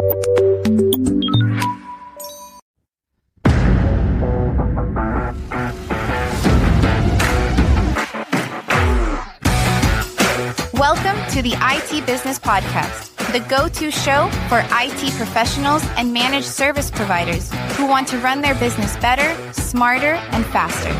Welcome to the IT Business Podcast, the go-to show for IT professionals and managed service providers who want to run their business better, smarter, and faster.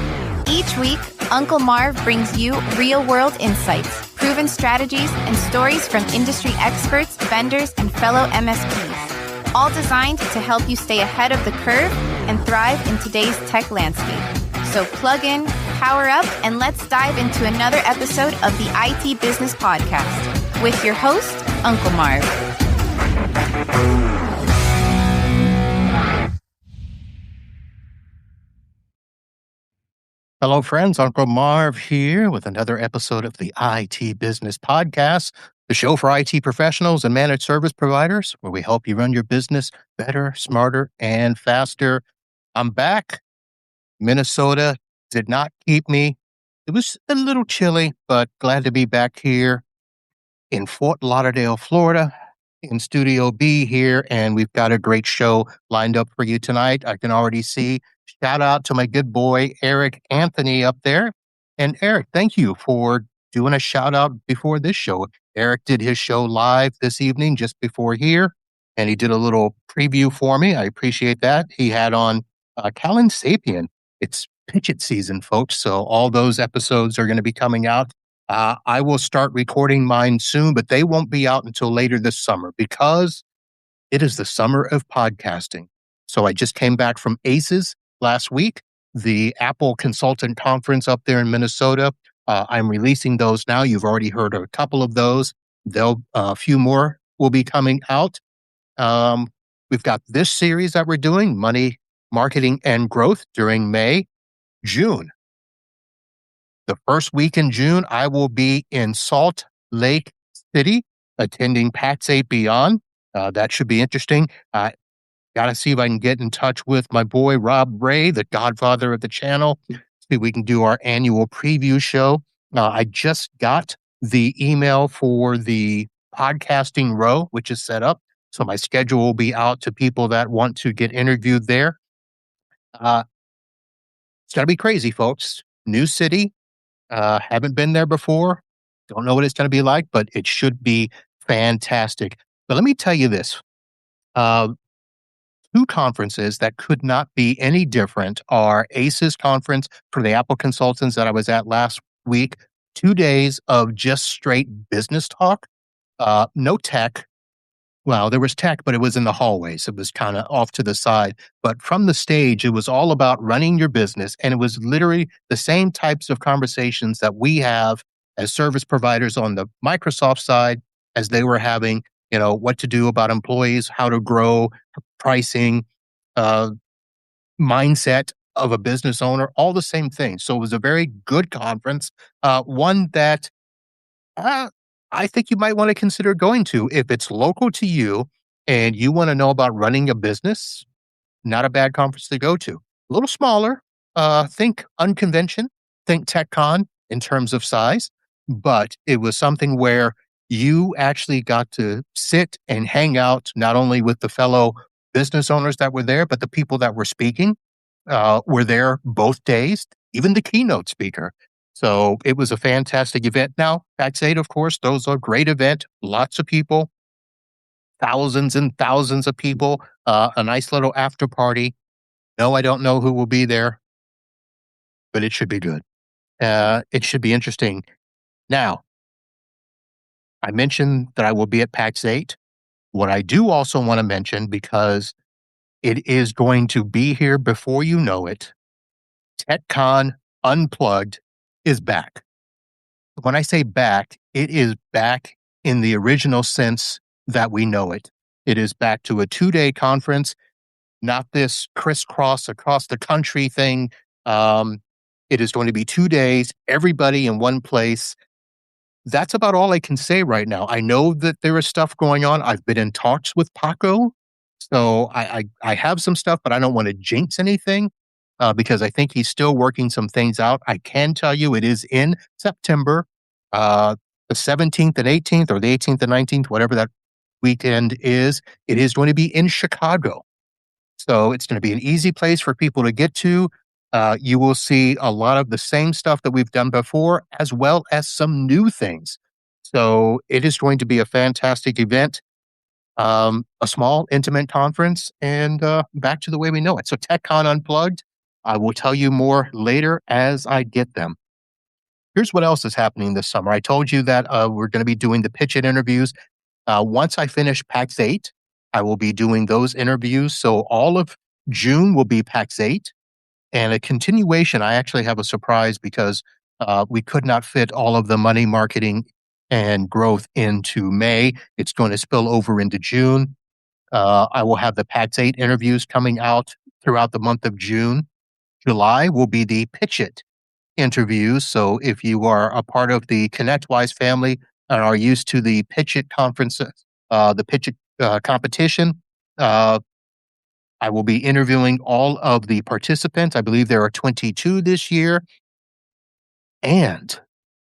Each week, Uncle Marv brings you real-world insights, proven strategies, and stories from industry experts, vendors, and fellow MSPs, all designed to help you stay ahead of the curve and thrive in today's tech landscape. So plug in, power up, and let's dive into another episode of the IT Business Podcast with your host, Uncle Marv. Hello, friends. Uncle Marv here with another episode of the IT Business Podcast, the show for IT professionals and managed service providers, where we help you run your business better, smarter, and faster. I'm back. Minnesota did not keep me. It was a little chilly, but glad to be back here in Fort Lauderdale, Florida, in Studio B here, and we've got a great show lined up for you tonight. I can already see. Shout out to my good boy, Eric Anthony, up there. And Eric, thank you for doing a shout out before this show. Eric did his show live this evening just before here, and he did a little preview for me. I appreciate that. He had on Callan Sapien. It's pitch it season, folks. So all those episodes are going to be coming out. I will start recording mine soon, but they won't be out until later this summer because it is the summer of podcasting. So I just came back from ACES last week, the Apple Consultant Conference up there in Minnesota. I'm releasing those now. You've already heard a couple of those. A few more will be coming out. We've got this series that we're doing, Money, Marketing, and Growth during May. June. The first week in June, I will be in Salt Lake City attending PAX 8 Beyond. That should be interesting. Got to see if I can get in touch with my boy, Rob Ray, the godfather of the channel. See if we can do our annual preview show. I just got the email for the podcasting row, which is set up. So my schedule will be out to people that want to get interviewed there. It's going to be crazy, folks. New city. Haven't been there before. Don't know what it's going to be like, but it should be fantastic. But let me tell you this. Two conferences that could not be any different are ACES conference for the Apple consultants that I was at last week. 2 days of just straight business talk. No tech. Well, there was tech, but it was in the hallways. It was kind of off to the side. But from the stage, it was all about running your business. And it was literally the same types of conversations that we have as service providers on the Microsoft side as they were having, what to do about employees, how to grow, pricing, mindset of a business owner, all the same things. So it was a very good conference, one that I think you might want to consider going to if it's local to you and you want to know about running a business. Not a bad conference to go to. A little smaller. Think Unconvention, think TechCon in terms of size, but it was something where you actually got to sit and hang out not only with the fellow business owners that were there, but the people that were speaking were there both days, even the keynote speaker. So it was a fantastic event. Now, PAX 8, of course, those are a great event. Lots of people, thousands and thousands of people, a nice little after party. No, I don't know who will be there, but it should be good. It should be interesting. Now, I mentioned that I will be at PAX 8. What I do also want to mention, because it is going to be here before you know it, TechCon Unplugged is back. When I say back, it is back in the original sense that we know it. It is back to a 2-day conference, not this crisscross across the country thing. It is going to be 2 days, everybody in one place. That's about all I can say right now. I know that there is stuff going on. I've been in talks with Paco, so I have some stuff, but I don't want to jinx anything. Because I think he's still working some things out. I can tell you it is in September, the 17th and 18th, or the 18th and 19th, whatever that weekend is. It is going to be in Chicago. So it's going to be an easy place for people to get to. You will see a lot of the same stuff that we've done before, as well as some new things. So it is going to be a fantastic event, a small, intimate conference, and back to the way we know it. So TechCon Unplugged, I will tell you more later as I get them. Here's what else is happening this summer. I told you that we're going to be doing the pitch it interviews. Once I finish PAX 8, I will be doing those interviews. So all of June will be PAX 8. And a continuation, I actually have a surprise because we could not fit all of the money marketing and growth into May. It's going to spill over into June. I will have the PAX 8 interviews coming out throughout the month of June. July will be the Pitch It interviews. So if you are a part of the ConnectWise family and are used to the Pitch It conferences, the Pitch It competition, I will be interviewing all of the participants. I believe there are 22 this year. And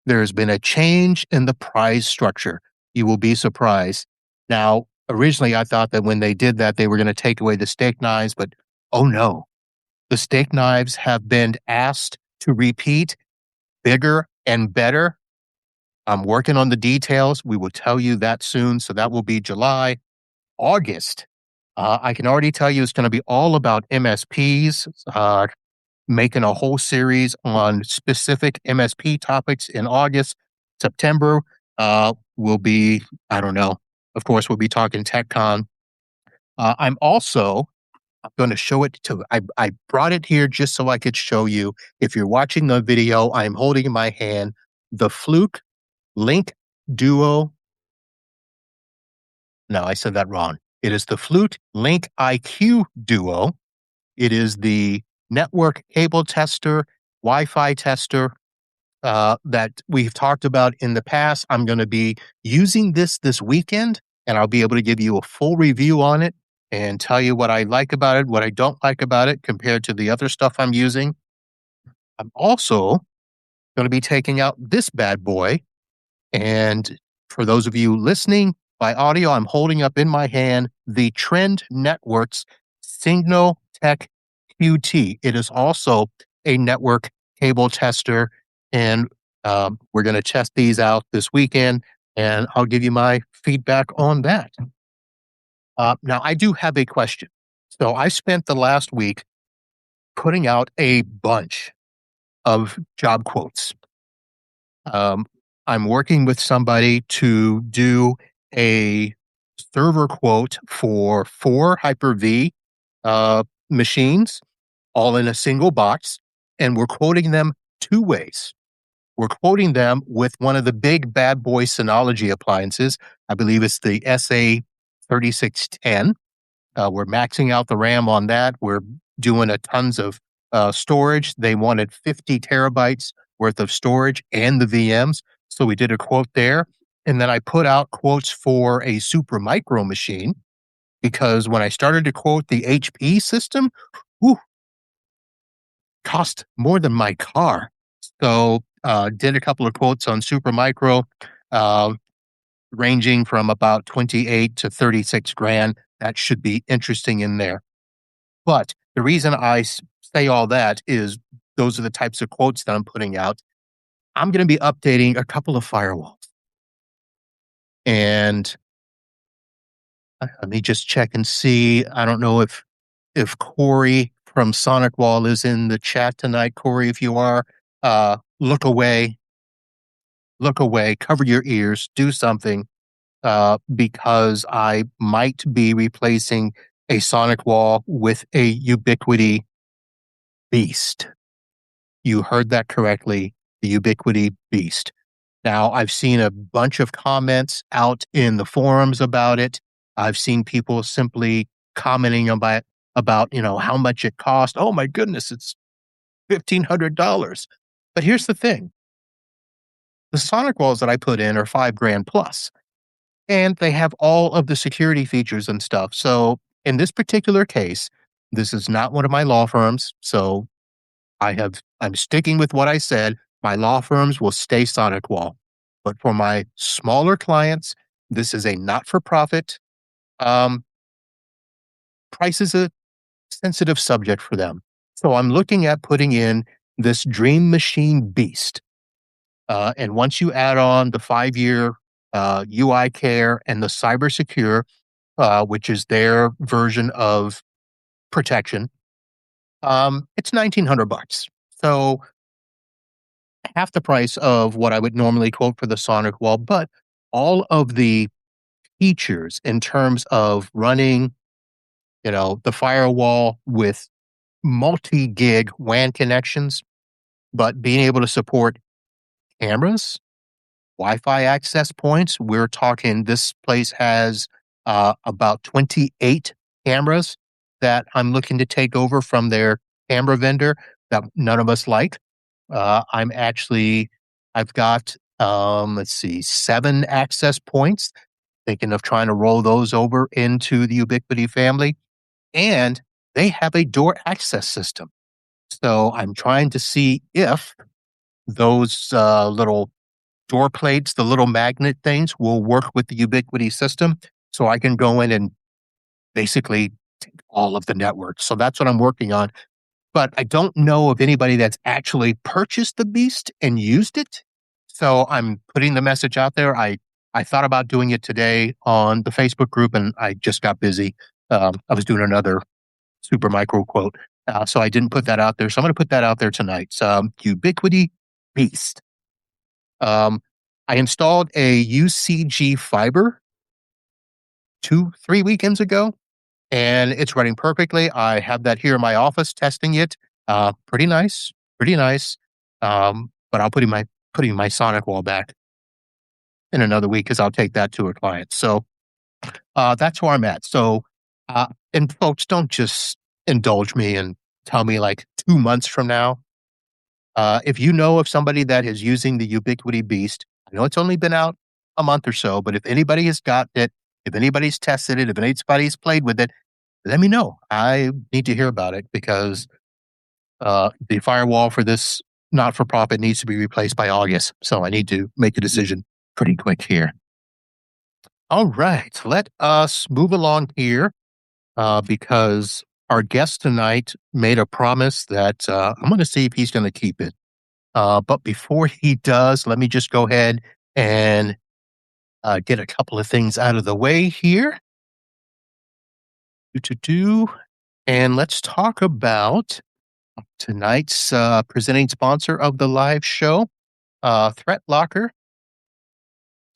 there's been a change in the prize structure. You will be surprised. Now, originally, I thought that when they did that, they were going to take away the steak knives, but oh no. The steak knives have been asked to repeat bigger and better. I'm working on the details. We will tell you that soon. So that will be July. August, I can already tell you it's going to be all about MSPs, making a whole series on specific MSP topics in August. September will be, I don't know, of course, we'll be talking TechCon. I'm going to show it to, I brought it here just so I could show you. If you're watching the video, I'm holding in my hand the Fluke Link Duo. No, I said that wrong. It is the Fluke Link IQ Duo. It is the network cable tester, Wi-Fi tester that we've talked about in the past. I'm going to be using this weekend, and I'll be able to give you a full review on it and tell you what I like about it, what I don't like about it compared to the other stuff I'm using. I'm also going to be taking out this bad boy. And for those of you listening by audio, I'm holding up in my hand the Trend Networks Signal Tech QT. It is also a network cable tester, and we're going to test these out this weekend, and I'll give you my feedback on that. Now, I do have a question. So I spent the last week putting out a bunch of job quotes. I'm working with somebody to do a server quote for 4 Hyper-V machines, all in a single box, and we're quoting them 2 ways. We're quoting them with one of the big bad boy Synology appliances. I believe it's the SA3610. We're maxing out the RAM on that. We're doing a tons of storage. They wanted 50 terabytes worth of storage and the VMs. So we did a quote there. And then I put out quotes for a Super Micro machine because when I started to quote the HP system, cost more than my car. So did a couple of quotes on Super Micro, ranging from about 28 to 36 grand. That should be interesting in there. But the reason I say all that is those are the types of quotes that I'm putting out. I'm going to be updating a couple of firewalls. And let me just check and see. I don't know if Corey from Sonic Wall is in the chat tonight. Corey, if you are, look away, cover your ears, do something, because I might be replacing a Sonic Wall with a Ubiquity Beast. You heard that correctly, the Ubiquity Beast. Now, I've seen a bunch of comments out in the forums about it. I've seen people simply commenting about how much it cost. Oh my goodness, it's $1,500. But here's the thing. The Sonic Walls that I put in are $5,000 plus, and they have all of the security features and stuff. So in this particular case, this is not one of my law firms. So I'm sticking with what I said. My law firms will stay Sonic Wall. But for my smaller clients This is a not-for-profit. Um, Price is a sensitive subject for them. So I'm looking at putting in this Dream Machine Beast. And once you add on the 5-year UI care and the cyber secure, which is their version of protection, it's $1,900. So half the price of what I would normally quote for the Sonic Wall, but all of the features in terms of running, the firewall with multi-gig WAN connections, but being able to support cameras, Wi-Fi access points. We're talking this place has about 28 cameras that I'm looking to take over from their camera vendor that none of us like. I've got, let's see, 7 access points, thinking of trying to roll those over into the Ubiquiti family. And they have a door access system. So I'm trying to see if those little door plates, the little magnet things, will work with the Ubiquiti system. So I can go in and basically take all of the network. So that's what I'm working on. But I don't know of anybody that's actually purchased the Beast and used it. So I'm putting the message out there. I thought about doing it today on the Facebook group, and I just got busy. I was doing another super micro quote. So I didn't put that out there. So I'm going to put that out there tonight. Ubiquiti Beast. I installed a UCG fiber 2-3 weekends ago, and it's running perfectly. I have that here in my office testing it. Pretty nice, pretty nice. But I'll putting my Sonic Wall back in another week because I'll take that to a client. So that's where I'm at. So, and folks, don't just indulge me and tell me like 2 months from now. If you know of somebody that is using the Ubiquiti Beast, I know it's only been out a month or so, but if anybody has got it, if anybody's tested it, if anybody's played with it, let me know. I need to hear about it because the firewall for this not-for-profit needs to be replaced by August. So I need to make a decision pretty quick here. All right, let us move along here because our guest tonight made a promise that I'm going to see if he's going to keep it. But before he does, let me just go ahead and get a couple of things out of the way here. And let's talk about tonight's presenting sponsor of the live show, Threat Locker.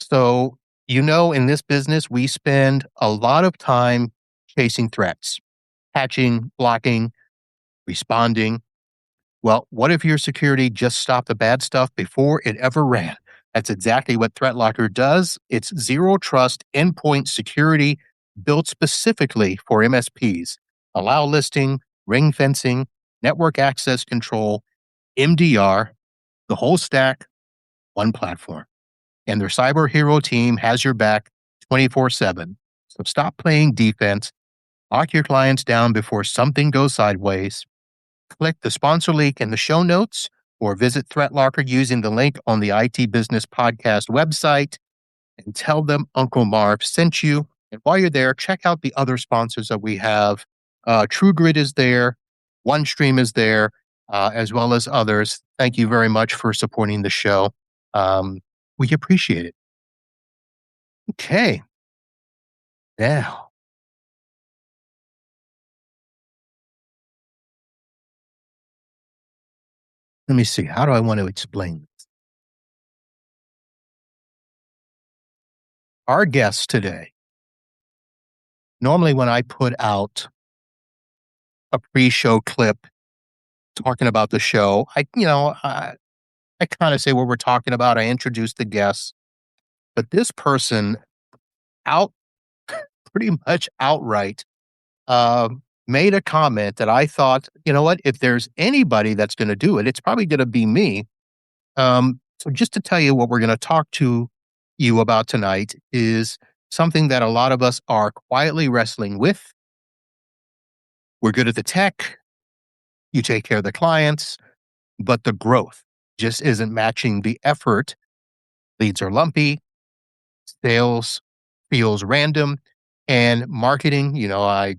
So, in this business, we spend a lot of time chasing threats, patching, blocking, responding. Well, what if your security just stopped the bad stuff before it ever ran? That's exactly what Threat Locker does. It's zero trust endpoint security built specifically for MSPs. Allow listing, ring fencing, network access control, MDR, the whole stack, one platform. And their cyber hero team has your back 24/7. So stop playing defense, lock your clients down before something goes sideways. Click the sponsor link in the show notes or visit ThreatLocker using the link on the IT Business Podcast website and tell them Uncle Marv sent you. And while you're there, check out the other sponsors that we have. TrueGrid is there, OneStream is there, as well as others. Thank you very much for supporting the show. We appreciate it. Okay. Now, let me see. How do I want to explain this? Our guest today, normally when I put out a pre-show clip talking about the show, I kind of say what we're talking about. I introduce the guests, but this person out pretty much outright made a comment that I thought, you know what, if there's anybody that's going to do it, it's probably going to be me. So just to tell you what we're going to talk to you about tonight is something that a lot of us are quietly wrestling with. We're good at the tech. You take care of the clients, but the growth just isn't matching the effort. Leads are lumpy. Sales feels random. And marketing, I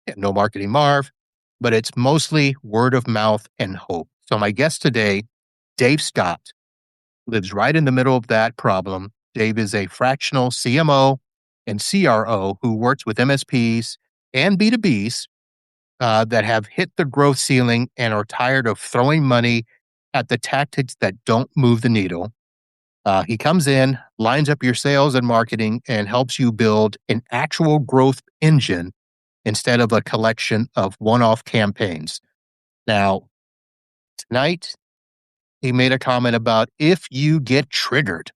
have no marketing Marv, but it's mostly word of mouth and hope. So my guest today, Dave Scott, lives right in the middle of that problem. Dave is a fractional CMO and CRO who works with MSPs and B2Bs that have hit the growth ceiling and are tired of throwing money at the tactics that don't move the needle. He comes in, lines up your sales and marketing, and helps you build an actual growth engine instead of a collection of one off campaigns. Now, tonight, he made a comment about if you get triggered,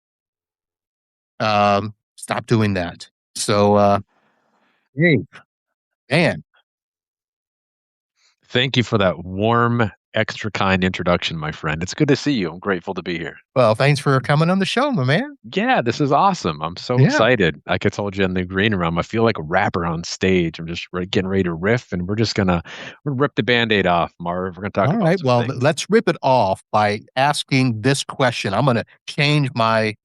stop doing that. So, hey, man, Thank you for that warm, extra kind introduction, my friend. It's good to see you. I'm grateful to be here. well, thanks for coming on the show, my man. Yeah, this is awesome. I'm so Yeah. excited. Like I told you in the green room, I feel like a rapper on stage. I'm just getting ready to riff, and we're gonna rip the Band-Aid off, Marv. We're gonna talk All about right. some Well, things. let's rip it off by asking this question. I'm going to change my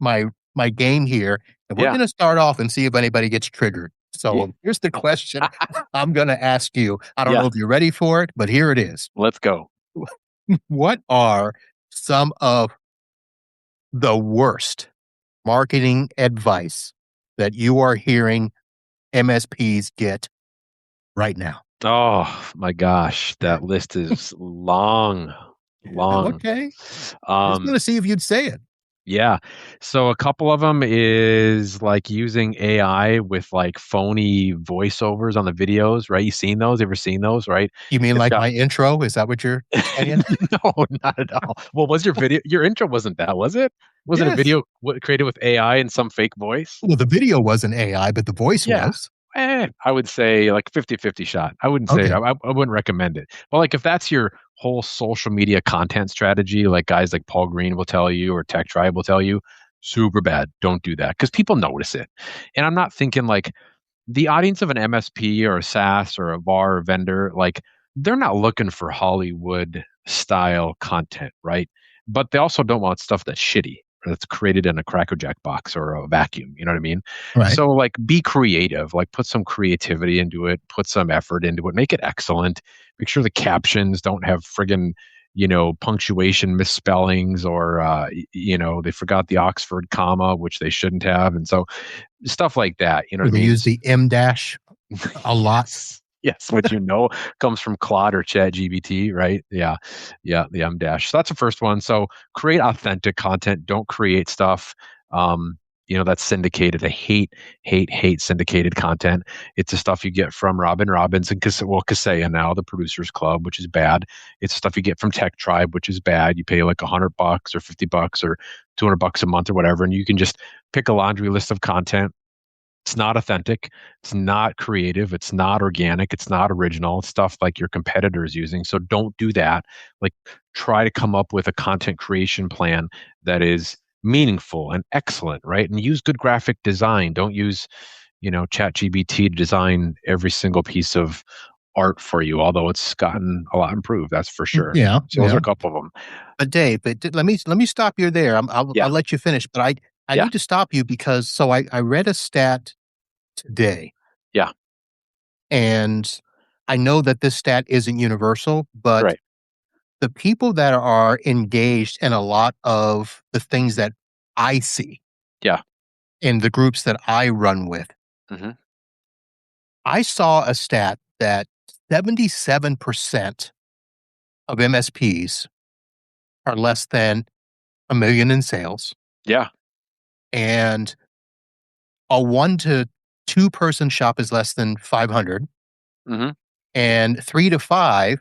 game here, and we're Yeah, going to start off and see if anybody gets triggered. yeah, So here's the question I'm going to ask you. I don't yeah. know if you're ready for it, but here it is. Let's go. What are some of the worst marketing advice that you are hearing MSPs get right now? Oh my gosh, that list is long, long. Okay. Just Um, going to see if you'd say it. Yeah. So a couple of them is like using AI with like phony voiceovers on the videos, right? You seen those? Ever seen those, right? You mean It's like got my intro? Is that what you're saying? No, not at all. Well, was your video your intro wasn't that, was it? Was it a Yes. video created with AI and some fake voice? Well, the video wasn't AI, but the voice Yeah. was. I would say like 50-50 shot. I wouldn't say Okay. I wouldn't recommend it. But like if that's your whole social media content strategy, like guys like Paul Green will tell you or Tech Tribe will tell you, super bad. Don't do that because people notice it. And I'm not thinking like the audience of an MSP or a SaaS or a VAR or vendor, like they're not looking for Hollywood style content, right? But they also don't want stuff that's shitty or that's created in a Cracker Jack box or a vacuum. You know what I mean? Right. So like be creative, like put some creativity into it, put some effort into it, make it excellent. Make sure the captions don't have friggin' punctuation misspellings or they forgot the Oxford comma, which they shouldn't have. And so stuff like that. You know Or what I they mean? use the M dash a lot. Yes. Yes, which comes from Claude or Chat GBT, right? Yeah, yeah, the M dash. So that's the first one. So create authentic content. Don't create stuff, that's syndicated. I hate syndicated content. It's the stuff you get from Robin Robbins and Kaseya now, the Producers Club, which is bad. It's the stuff you get from Tech Tribe, which is bad. You pay like $100 or $50 or $200 a month or whatever, and you can just pick a laundry list of content. It's not authentic. It's not creative. It's not organic. It's not original. It's stuff like your competitor is using. So don't do that. Like try to come up with a content creation plan that is meaningful and excellent, right? And use good graphic design. Don't use, ChatGPT to design every single piece of art for you, although it's gotten a lot improved, that's for sure. Yeah. So those are Yeah. a couple of them. But Dave, let me stop you there. I'll Yeah. let you finish, but I Yeah. need to stop you because I read a stat today. Yeah. And I know that this stat isn't universal, but Right. the people that are engaged in a lot of the things that I see Yeah. in the groups that I run with, hmm I saw a stat that 77% of MSPs are less than a million in sales, Yeah. and a 1 to 2 person shop is less than 500, hmm and 3 to 5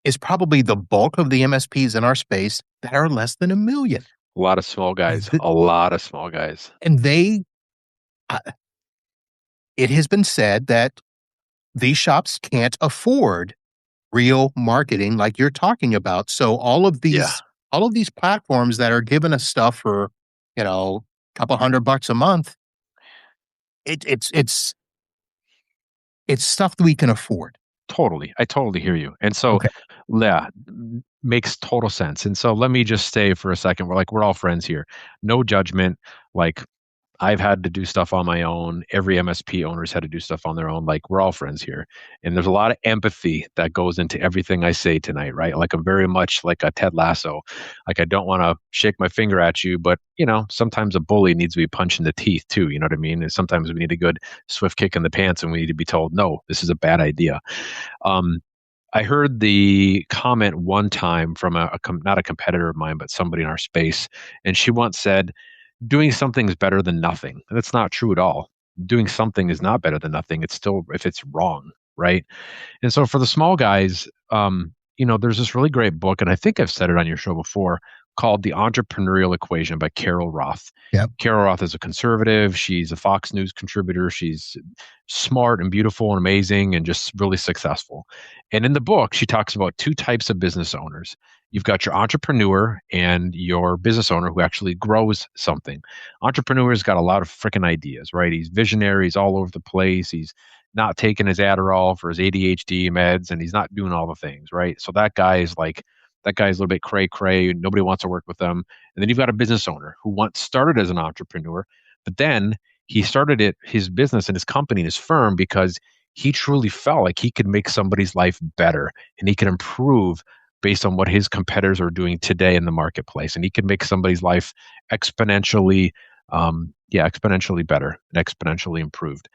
is probably the bulk of the MSPs in our space that are less than a million. A lot of small guys. Th- A lot of small guys. And uh, it has been said that these shops can't afford real marketing like you're talking about. So Yeah. all of these platforms that are giving us stuff for, a couple $100 a month, it's it's stuff that we can afford. Totally. I totally hear you. And so, Okay. yeah, makes total sense. And so let me just say for a second, we're all friends here. No judgment. Like I've had to do stuff on my own. Every MSP owner's had to do stuff on their own. Like, we're all friends here. And there's a lot of empathy that goes into everything I say tonight, right? Like, I'm very much like a Ted Lasso. Like, I don't want to shake my finger at you, but, sometimes a bully needs to be punched in the teeth too. You know what I mean? And sometimes we need a good swift kick in the pants and we need to be told, no, this is a bad idea. I heard the comment one time from not a competitor of mine, but somebody in our space. And she once said, doing something is better than nothing. And that's not true at all. Doing something is not better than nothing. It's still, if it's wrong, right? And so for the small guys, there's this really great book, and I think I've said it on your show before, called The Entrepreneurial Equation by Carol Roth. Yep. Carol Roth is a conservative. She's a Fox News contributor. She's smart and beautiful and amazing and just really successful. And in the book, she talks about two types of business owners. You've got your entrepreneur and your business owner who actually grows something. Entrepreneur's got a lot of freaking ideas, right? He's visionary. He's all over the place. He's not taking his Adderall for his ADHD meds, and he's not doing all the things, right? So that guy's a little bit cray. Nobody wants to work with them. And then you've got a business owner who once started as an entrepreneur, but then he started his business and his company and his firm because he truly felt like he could make somebody's life better and he could improve based on what his competitors are doing today in the marketplace. And he could make somebody's life exponentially better and exponentially improved.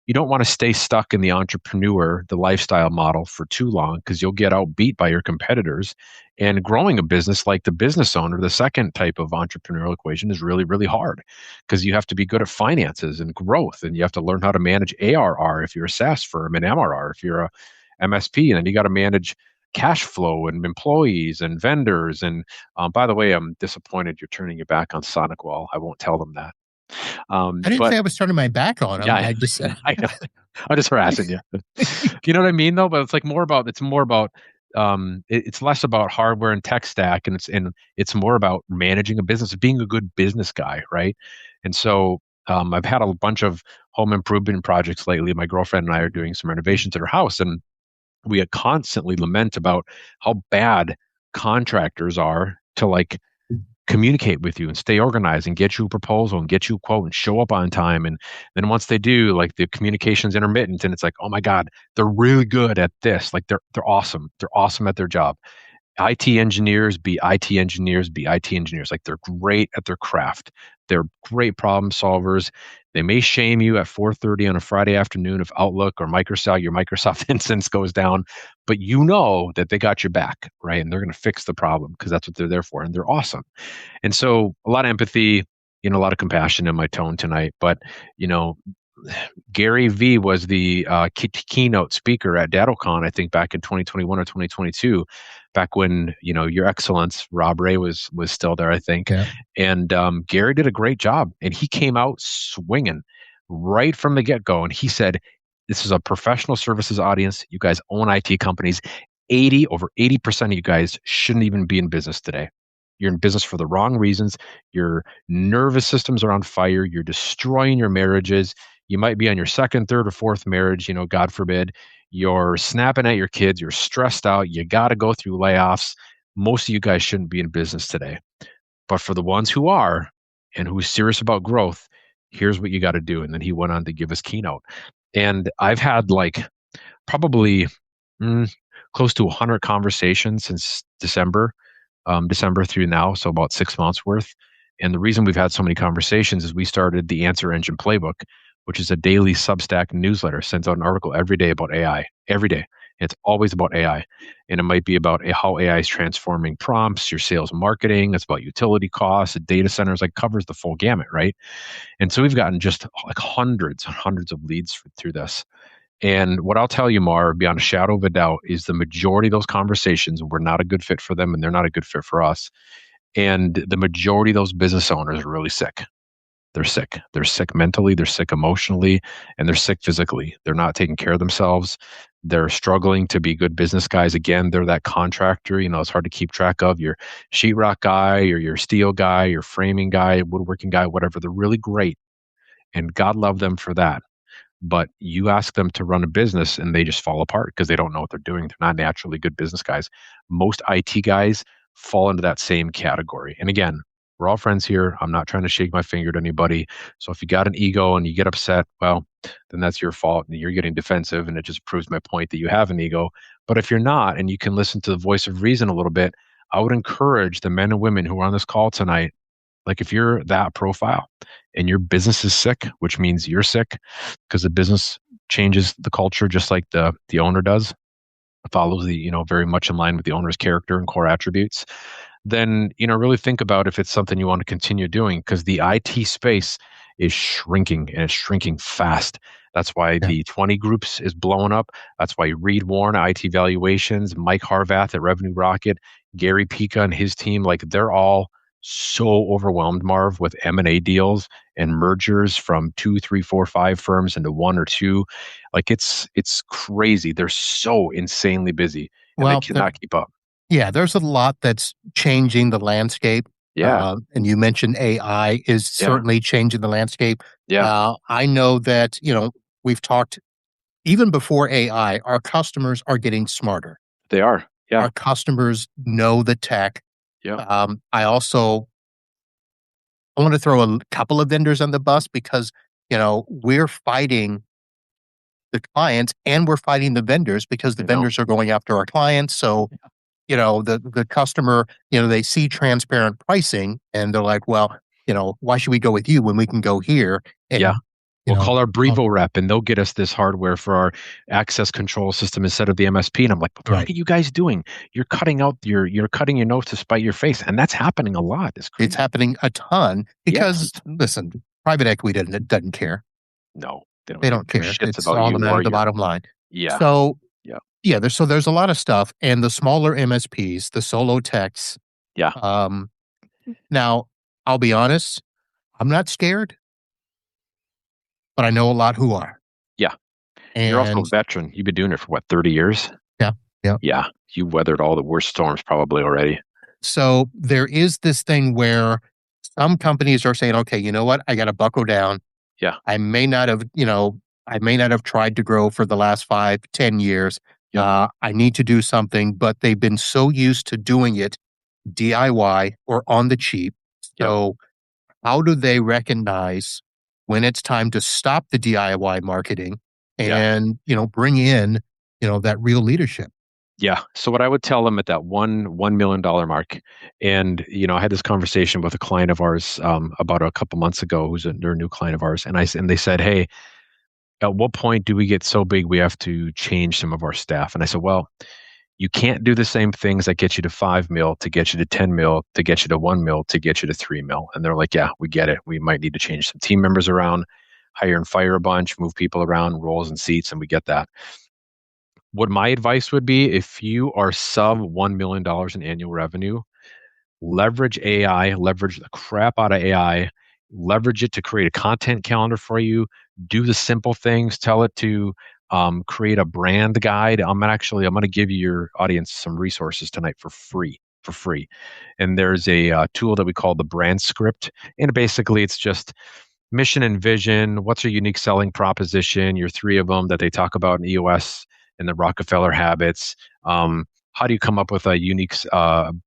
You don't want to stay stuck in the entrepreneur, the lifestyle model for too long because you'll get outbeat by your competitors. And growing a business like the business owner, the second type of entrepreneurial equation, is really, really hard because you have to be good at finances and growth, and you have to learn how to manage ARR if you're a SaaS firm and MRR if you're a MSP, and then you got to manage cash flow and employees and vendors. And by the way, I'm disappointed you're turning your back on SonicWall. I won't tell them that. I didn't say I was turning my back on them. Yeah, I just said I know. I'm just harassing you. You know what I mean, though? But it's more about it's less about hardware and tech stack, and it's more about managing a business, being a good business guy, right? And so I've had a bunch of home improvement projects lately. My girlfriend and I are doing some renovations at her house, and we constantly lament about how bad contractors are to communicate with you and stay organized and get you a proposal and get you a quote and show up on time. And then once they do, the communication's intermittent, and it's like, oh my God, they're really good at this. They're awesome. They're awesome at their job. IT engineers be IT engineers be IT engineers. They're great at their craft. They're great problem solvers. They may shame you at 4:30 on a Friday afternoon if Outlook or your Microsoft instance goes down, but you know that they got your back, right? And they're going to fix the problem because that's what they're there for, and they're awesome. And so a lot of empathy, a lot of compassion in my tone tonight, but Gary Vee was the keynote speaker at DattoCon, I think back in 2021 or 2022, back when, Your Excellence, Rob Ray was still there, I think. Yeah. And Gary did a great job, and he came out swinging right from the get-go. And he said, this is a professional services audience. You guys own IT companies. Over 80% of you guys shouldn't even be in business today. You're in business for the wrong reasons. Your nervous systems are on fire. You're destroying your marriages. You might be on your second, third, or fourth marriage, God forbid. You're snapping at your kids. You're stressed out. You got to go through layoffs. Most of you guys shouldn't be in business today. But for the ones who are and who's serious about growth, here's what you got to do. And then he went on to give his keynote. And I've had probably close to 100 conversations since December through now, so about 6 months worth. And the reason we've had so many conversations is we started the Answer Engine Playbook, which is a daily Substack newsletter, sends out an article every day about AI, every day. It's always about AI. And it might be about how AI is transforming prompts, your sales and marketing. It's about utility costs, data centers, covers the full gamut, right? And so we've gotten just hundreds and hundreds of leads through this. And what I'll tell you, Mar, beyond a shadow of a doubt, is the majority of those conversations were not a good fit for them, and they're not a good fit for us. And the majority of those business owners are really sick. They're sick. They're sick mentally, they're sick emotionally, and they're sick physically. They're not taking care of themselves. They're struggling to be good business guys. Again, they're that contractor. It's hard to keep track of your sheetrock guy or your steel guy, your framing guy, woodworking guy, whatever. They're really great. And God love them for that. But you ask them to run a business and they just fall apart because they don't know what they're doing. They're not naturally good business guys. Most IT guys fall into that same category. And again, We're all friends here. I'm not trying to shake my finger to anybody. So if you got an ego and you get upset, well, then that's your fault and you're getting defensive, and it just proves my point that you have an ego. But if you're not, and you can listen to the voice of reason a little bit, I would encourage the men and women who are on this call tonight, like if you're that profile and your business is sick, which means you're sick because the business changes the culture just like the owner does, follows the, very much in line with the owner's character and core attributes, then, really think about if it's something you want to continue doing, because the IT space is shrinking and it's shrinking fast. That's why the 20 groups is blowing up. That's why Reed Warren, IT Valuations, Mike Harvath at Revenue Rocket, Gary Pica and his team, like they're all so overwhelmed, Marv, with M&A deals and mergers from 2, 3, 4, 5 firms into 1 or 2. Like it's crazy. They're so insanely busy and they cannot keep up. Yeah, there's a lot that's changing the landscape. Yeah. And you mentioned AI is certainly changing the landscape. Yeah. I know that, we've talked even before AI, our customers are getting smarter. They are. Yeah. Our customers know the tech. Yeah. I want to throw a couple of vendors on the bus because, we're fighting the clients and we're fighting the vendors because the vendors are going after our clients. So, the customer, they see transparent pricing and they're like, well, why should we go with you when we can go here? And, we'll call our Brevo rep and they'll get us this hardware for our access control system instead of the MSP. And I'm like, what are you guys doing? You're cutting your nose to spite your face. And that's happening a lot. It's happening a ton because listen, private equity doesn't care. No, they don't care. It's all about the bottom line. Yeah. So there's a lot of stuff, and the smaller MSPs, the solo techs. Yeah. Now, I'll be honest, I'm not scared, but I know a lot who are. Yeah. And you're also a veteran. You've been doing it for 30 years? Yeah. Yeah. Yeah. You weathered all the worst storms probably already. So there is this thing where some companies are saying, okay, you know what? I got to buckle down. Yeah. I may not have tried to grow for the last 5-10 years. I need to do something, but they've been so used to doing it DIY or on the cheap. So how do they recognize when it's time to stop the DIY marketing and, bring in, that real leadership? Yeah. So what I would tell them at that $1 million mark, and, I had this conversation with a client of ours about a couple months ago, who's a new client of ours. And they said, hey, at what point do we get so big we have to change some of our staff? And I said, well, you can't do the same things that get you to 5 mil to get you to 10 mil to get you to 1 mil to get you to 3 mil. And they're like, yeah, we get it. We might need to change some team members around, hire and fire a bunch, move people around, roles and seats, and we get that. What my advice would be, if you are sub $1 million in annual revenue, leverage AI, leverage the crap out of AI, leverage it to create a content calendar for you, do the simple things, tell it to create a brand guide. I'm going to give you your audience some resources tonight for free. And there's a tool that we call the brand script. And basically it's just mission and vision. What's your unique selling proposition? Your 3 of them that they talk about in EOS and the Rockefeller habits. How do you come up with a unique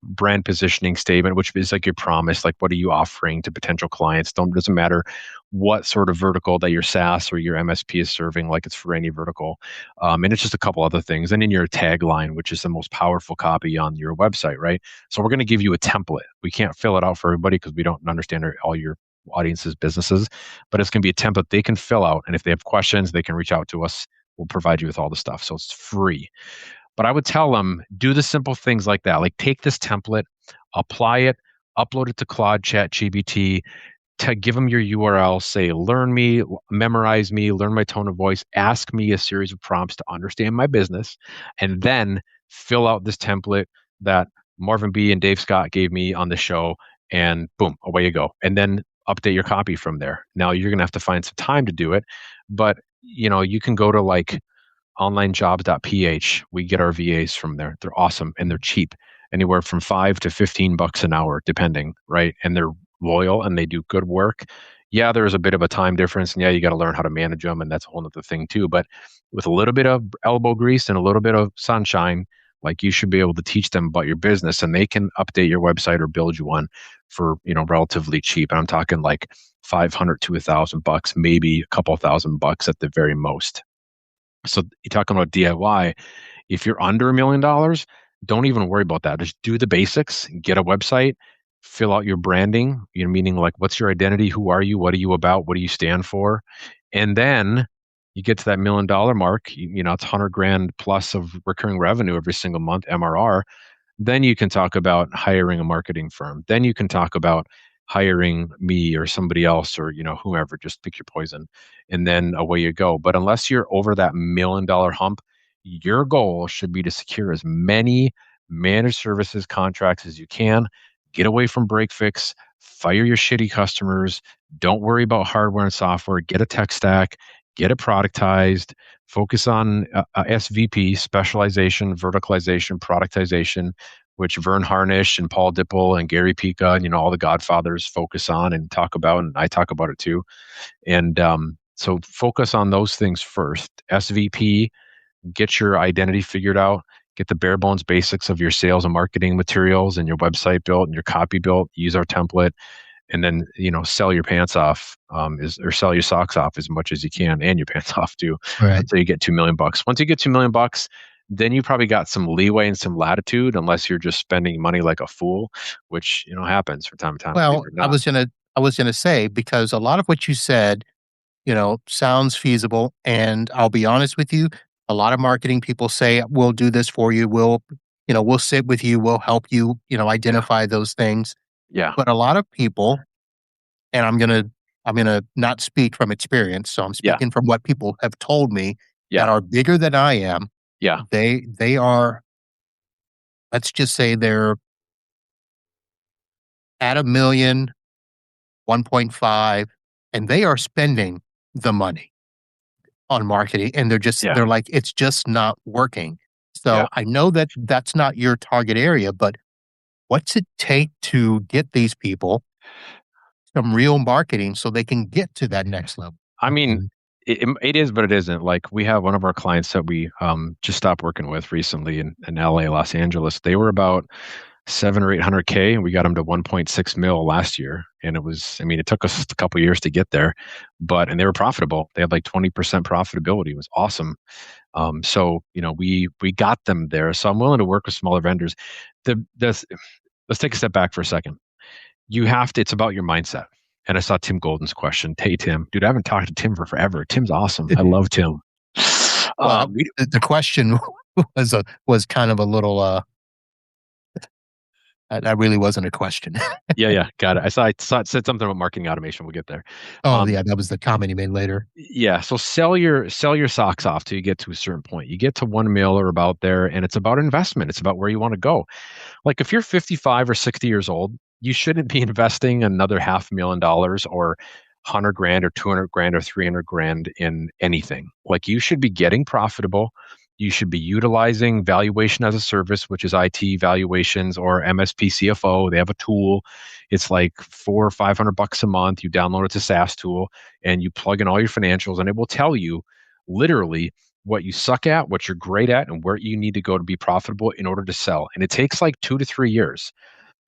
brand positioning statement, which is like your promise? Like, what are you offering to potential clients? Doesn't matter what sort of vertical that your SaaS or your MSP is serving, like it's for any vertical. And it's just a couple other things. And in your tagline, which is the most powerful copy on your website, right? So we're going to give you a template. We can't fill it out for everybody because we don't understand all your audience's businesses, but it's going to be a template they can fill out. And if they have questions, they can reach out to us. We'll provide you with all the stuff. So it's free. But I would tell them, do the simple things like that. Like take this template, apply it, upload it to Claude ChatGPT, to give them your URL, say, learn me, memorize me, learn my tone of voice, ask me a series of prompts to understand my business, and then fill out this template that Marvin B. and Dave Scott gave me on the show, and boom, away you go. And then update your copy from there. Now you're going to have to find some time to do it, but you can go to like onlinejobs.ph. We get our VAs from there. They're awesome and they're cheap, anywhere from $5 to $15 an hour, depending, right? And they're loyal and they do good work. Yeah, there's a bit of a time difference, and yeah, you got to learn how to manage them, and that's a whole other thing too. But with a little bit of elbow grease and a little bit of sunshine, like you should be able to teach them about your business, and they can update your website or build you one for, relatively cheap. And I'm talking like 500 to $1,000, maybe a couple $1,000 at the very most. So you're talking about DIY. If you're under $1 million, don't even worry about that. Just do the basics, get a website, fill out your branding, meaning like what's your identity? Who are you? What are you about? What do you stand for? And then you get to that $1 million mark, it's 100 grand plus of recurring revenue every single month, MRR. Then you can talk about hiring a marketing firm. Then you can talk about hiring me or somebody else or, whomever, just pick your poison. And then away you go. But unless you're over that $1 million hump, your goal should be to secure as many managed services contracts as you can. Get away from break fix, fire your shitty customers. Don't worry about hardware and software. Get a tech stack, get it productized, focus on SVP, specialization, verticalization, productization, which Vern Harnish and Paul Dipple and Gary Pica, all the godfathers focus on and talk about, and I talk about it too. And so focus on those things first. SVP, get your identity figured out, get the bare bones basics of your sales and marketing materials and your website built and your copy built, use our template, and then, sell your pants off, or sell your socks off as much as you can, and your pants off too, Right. until you get $2 million. Once you get $2 million, then you probably got some leeway and some latitude, unless you're just spending money like a fool, which, happens from time to time. Well, I was gonna say, because a lot of what you said, sounds feasible. And I'll be honest with you, a lot of marketing people say, we'll do this for you. We'll sit with you. We'll help you, identify those things. Yeah. But a lot of people, and I'm gonna not speak from experience. So I'm speaking from what people have told me that are bigger than I am. Yeah. They are, let's just say they're at 1 million, 1.5, and they are spending the money on marketing, and they're like, it's just not working. So I know that that's not your target area, but what's it take to get these people some real marketing so they can get to that next level? I mean, it is, but it isn't. Like, we have one of our clients that we just stopped working with recently in LA, Los Angeles. They were about 700 or 800K, and we got them to 1.6 mil last year. And it took us a couple years to get there, and they were profitable. They had like 20% profitability. It was awesome. So, we got them there. So I'm willing to work with smaller vendors. Let's take a step back for a second. It's about your mindset. And I saw Tim Golden's question. Hey, Tim. Dude, I haven't talked to Tim for forever. Tim's awesome. I love Tim. Well, the question was kind of a little, that really wasn't a question. Yeah. Got it. I saw it said something about marketing automation. We'll get there. That was the comment he made later. Yeah. So sell your socks off till you get to a certain point. You get to 1 mil or about there, and it's about investment. It's about where you want to go. Like, if you're 55 or 60 years old, you shouldn't be investing another $500,000 or 100 grand or 200 grand or 300 grand in anything. Like, you should be getting profitable. You should be utilizing valuation as a service, which is IT valuations, or MSP CFO. They have a tool. It's like $400 or $500 a month. You download it. It's a SaaS tool, and you plug in all your financials, and it will tell you literally what you suck at, what you're great at, and where you need to go to be profitable in order to sell. And it takes like 2 to 3 years.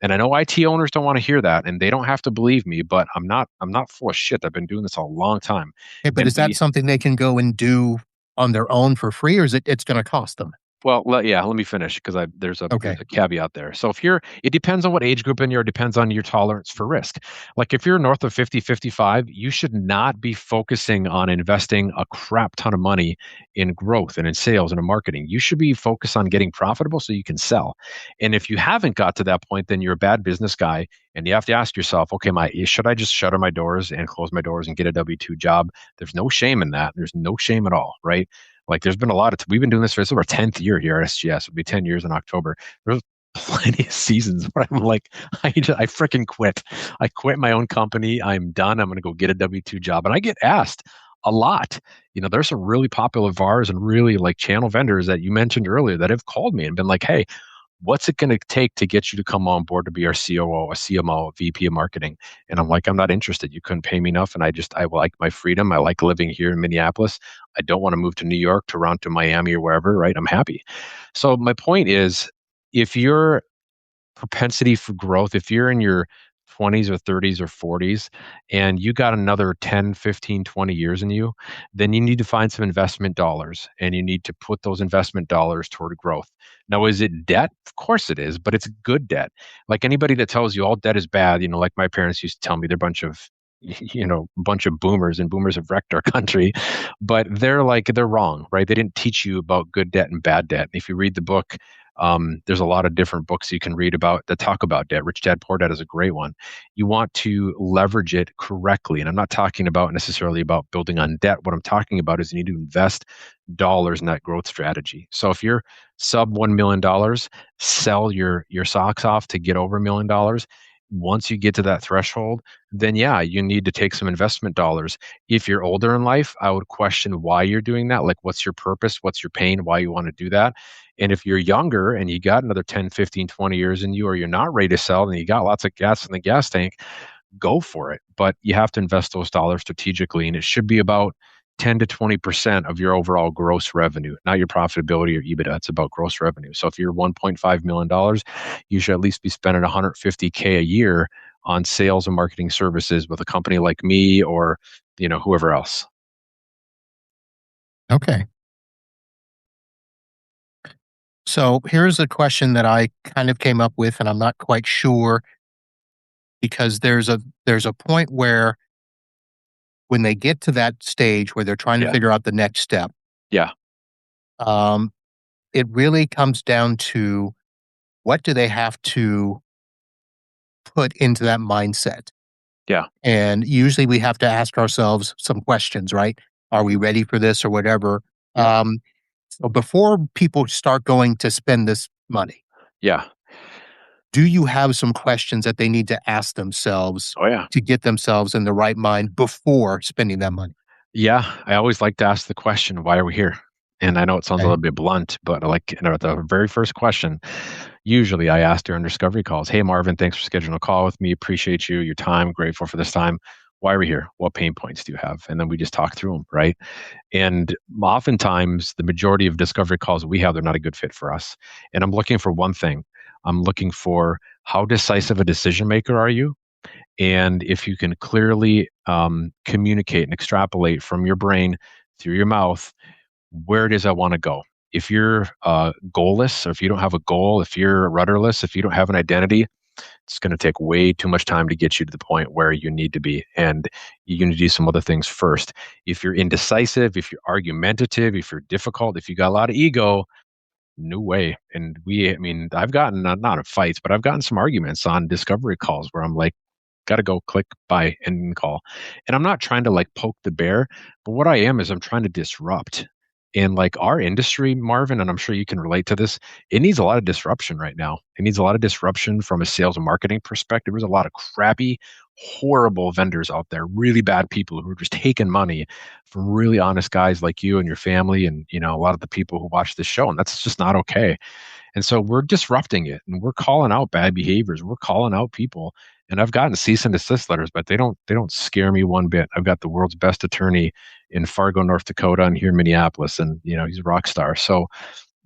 And I know IT owners don't want to hear that, and they don't have to believe me, but I'm not full of shit. I've been doing this a long time. Yeah, but is that something they can go and do on their own for free, or is it's going to cost them? Well, let me finish, because there's a caveat there. So it depends on what age group you're, it depends on your tolerance for risk. Like, if you're north of 50, 55, you should not be focusing on investing a crap ton of money in growth and in sales and in marketing. You should be focused on getting profitable so you can sell. And if you haven't got to that point, then you're a bad business guy, and you have to ask yourself, okay, should I just shutter my doors and close my doors and get a W-2 job? There's no shame in that. There's no shame at all, right? Like, there's been a lot of, we've been doing this for our 10th year here at SGS. It'll be 10 years in October. There's plenty of seasons where I'm like, I freaking quit. I quit my own company. I'm done. I'm going to go get a W-2 job. And I get asked a lot. There's some really popular VARs and really like channel vendors that you mentioned earlier that have called me and been like, hey, what's it going to take to get you to come on board to be our COO, a CMO, a VP of marketing? And I'm like, I'm not interested. You couldn't pay me enough. And I like my freedom. I like living here in Minneapolis. I don't want to move to New York, Toronto, Miami, or wherever, right? I'm happy. So my point is, if your propensity for growth, if you're in your 20s or 30s or 40s, and you got another 10, 15, 20 years in you, then you need to find some investment dollars and you need to put those investment dollars toward growth. Now, is it debt? Of course it is, but it's good debt. Like anybody that tells you all debt is bad, like my parents used to tell me, they're a bunch of boomers, and boomers have wrecked our country, but they're wrong, right? They didn't teach you about good debt and bad debt. If you read the book, there's a lot of different books you can read about that talk about debt. Rich Dad Poor Dad is a great one. You want to leverage it correctly. And I'm not talking about necessarily about building on debt. What I'm talking about is you need to invest dollars in that growth strategy. So if you're sub $1 million, sell your socks off to get over $1 million. Once you get to that threshold, then yeah, you need to take some investment dollars. If you're older in life, I would question why you're doing that. Like, what's your purpose? What's your pain? Why you want to do that? And if you're younger and you got another 10, 15, 20 years in you, or you're not ready to sell and you got lots of gas in the gas tank, go for it. But you have to invest those dollars strategically. And it should be about 10 to 20% of your overall gross revenue, not your profitability or EBITDA. It's about gross revenue. So if you're $1.5 million, you should at least be spending $150K a year on sales and marketing services with a company like me or, whoever else. Okay. So here's a question that I kind of came up with, and I'm not quite sure, because there's a point where when they get to that stage where they're trying to Yeah. figure out the next step, Yeah. it really comes down to what do they have to put into that mindset? Yeah. And usually we have to ask ourselves some questions, right? Are we ready for this or whatever? Yeah. So before people start going to spend this money, Yeah. do you have some questions that they need to ask themselves Oh, yeah. to get themselves in the right mind before spending that money? Yeah. I always like to ask the question, why are we here? And I know it sounds a Okay. little bit blunt, but the very first question, usually I ask during discovery calls, hey, Marvin, thanks for scheduling a call with me. Appreciate your time. Grateful for this time. Why are we here? What pain points do you have? And then we just talk through them, right? And oftentimes, the majority of discovery calls we have, they're not a good fit for us. And I'm looking for one thing. I'm looking for how decisive a decision maker are you? And if you can clearly communicate and extrapolate from your brain through your mouth where it is I want to go. If you're goalless, or if you don't have a goal, if you're rudderless, if you don't have an identity, it's going to take way too much time to get you to the point where you need to be. And you need to do some other things first. If you're indecisive, if you're argumentative, if you're difficult, if you got a lot of ego, no way. And I've gotten, not in fights, but I've gotten some arguments on discovery calls where I'm like, got to go click buy end call. And I'm not trying to like poke the bear, but what I am is I'm trying to disrupt. And like our industry, Marvin, and I'm sure you can relate to this, it needs a lot of disruption right now. It needs a lot of disruption from a sales and marketing perspective. There's a lot of crappy, horrible vendors out there, really bad people who are just taking money from really honest guys like you and your family and, a lot of the people who watch this show. And that's just not okay. And so we're disrupting it and we're calling out bad behaviors. We're calling out people. And I've gotten cease and desist letters, but they don't scare me one bit. I've got the world's best attorney in Fargo, North Dakota, and here in Minneapolis, and he's a rock star. So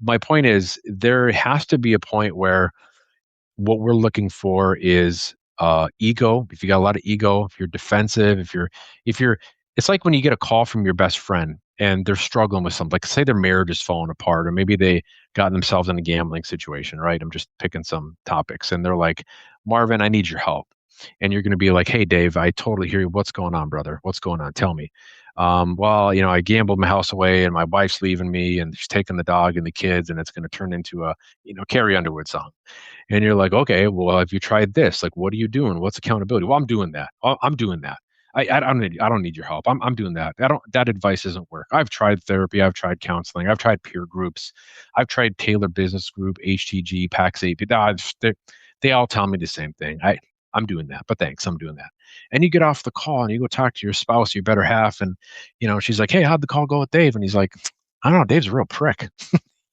my point is, there has to be a point where what we're looking for is ego. If you got a lot of ego, if you're defensive, if you're, it's like when you get a call from your best friend and they're struggling with something, like say their marriage is falling apart, or maybe they got themselves in a gambling situation, right? I'm just picking some topics, and they're like, Marvin, I need your help. And you're going to be like, hey, Dave, I totally hear you. What's going on, brother? What's going on? Tell me. Well, I gambled my house away and my wife's leaving me and she's taking the dog and the kids, and it's going to turn into a, Carrie Underwood song. And you're like, okay, well, have you tried this? Like, what are you doing? What's accountability? Well, I'm doing that. I'm doing that. I don't need your help. I'm doing that. That advice doesn't work. I've tried therapy. I've tried counseling. I've tried peer groups. I've tried Taylor Business Group, HTG, PAX 8. They all tell me the same thing. I'm doing that, but thanks, I'm doing that. And you get off the call and you go talk to your spouse, your better half, and she's like, hey, how'd the call go with Dave? And he's like, I don't know, Dave's a real prick.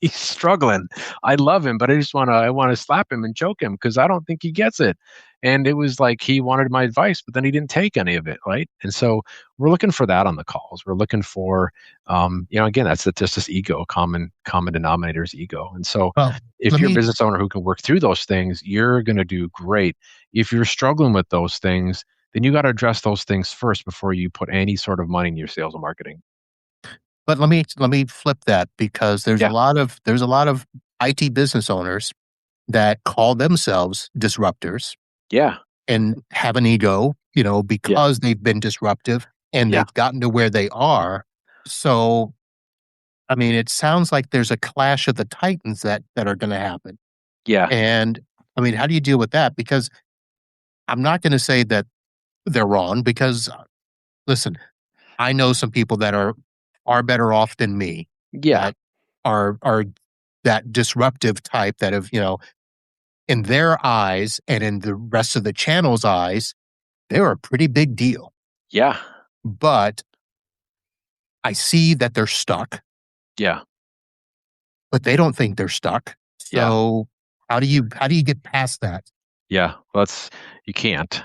He's struggling. I love him, but I want to slap him and choke him because I don't think he gets it. And it was like he wanted my advice, but then he didn't take any of it, right? And so we're looking for that on the calls. We're looking for, again, just this ego, common denominator is ego. And so Well, if let you're a me business owner who can work through those things, you're going to do great. If you're struggling with those things, then you got to address those things first before you put any sort of money in your sales and marketing. but let me flip that because Yeah. there's a lot of IT business owners that call themselves disruptors Yeah. and have an ego, Yeah. because they've been disruptive and Yeah. they've gotten to where they are. So, I mean, it sounds like there's a clash of the titans that are going to happen. Yeah. And I mean, how do you deal with that? Because I'm not going to say that they're wrong because listen, I know some people that are better off than me Yeah. that are that disruptive type that have, in their eyes and in the rest of the channel's eyes, they're a pretty big deal. Yeah. But I see that they're stuck, Yeah. but they don't think they're stuck. Yeah. So how do you get past that? Yeah, you can't.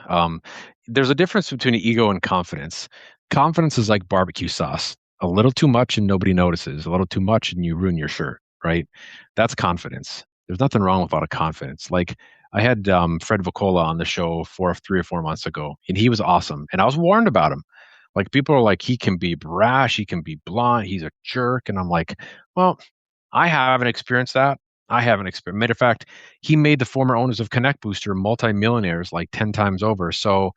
There's a difference between ego and confidence. Confidence is like barbecue sauce. A little too much and nobody notices. A little too much and you ruin your shirt, right? That's confidence. There's nothing wrong with a lot of confidence. Like I had Fred Vicola on the show 3 or 4 months ago, and he was awesome. And I was warned about him. Like people are like, he can be brash, he can be blunt, he's a jerk. And I'm like, well, I haven't experienced that. I haven't experienced. Matter of fact, he made the former owners of Connect Booster multimillionaires like 10 times over. So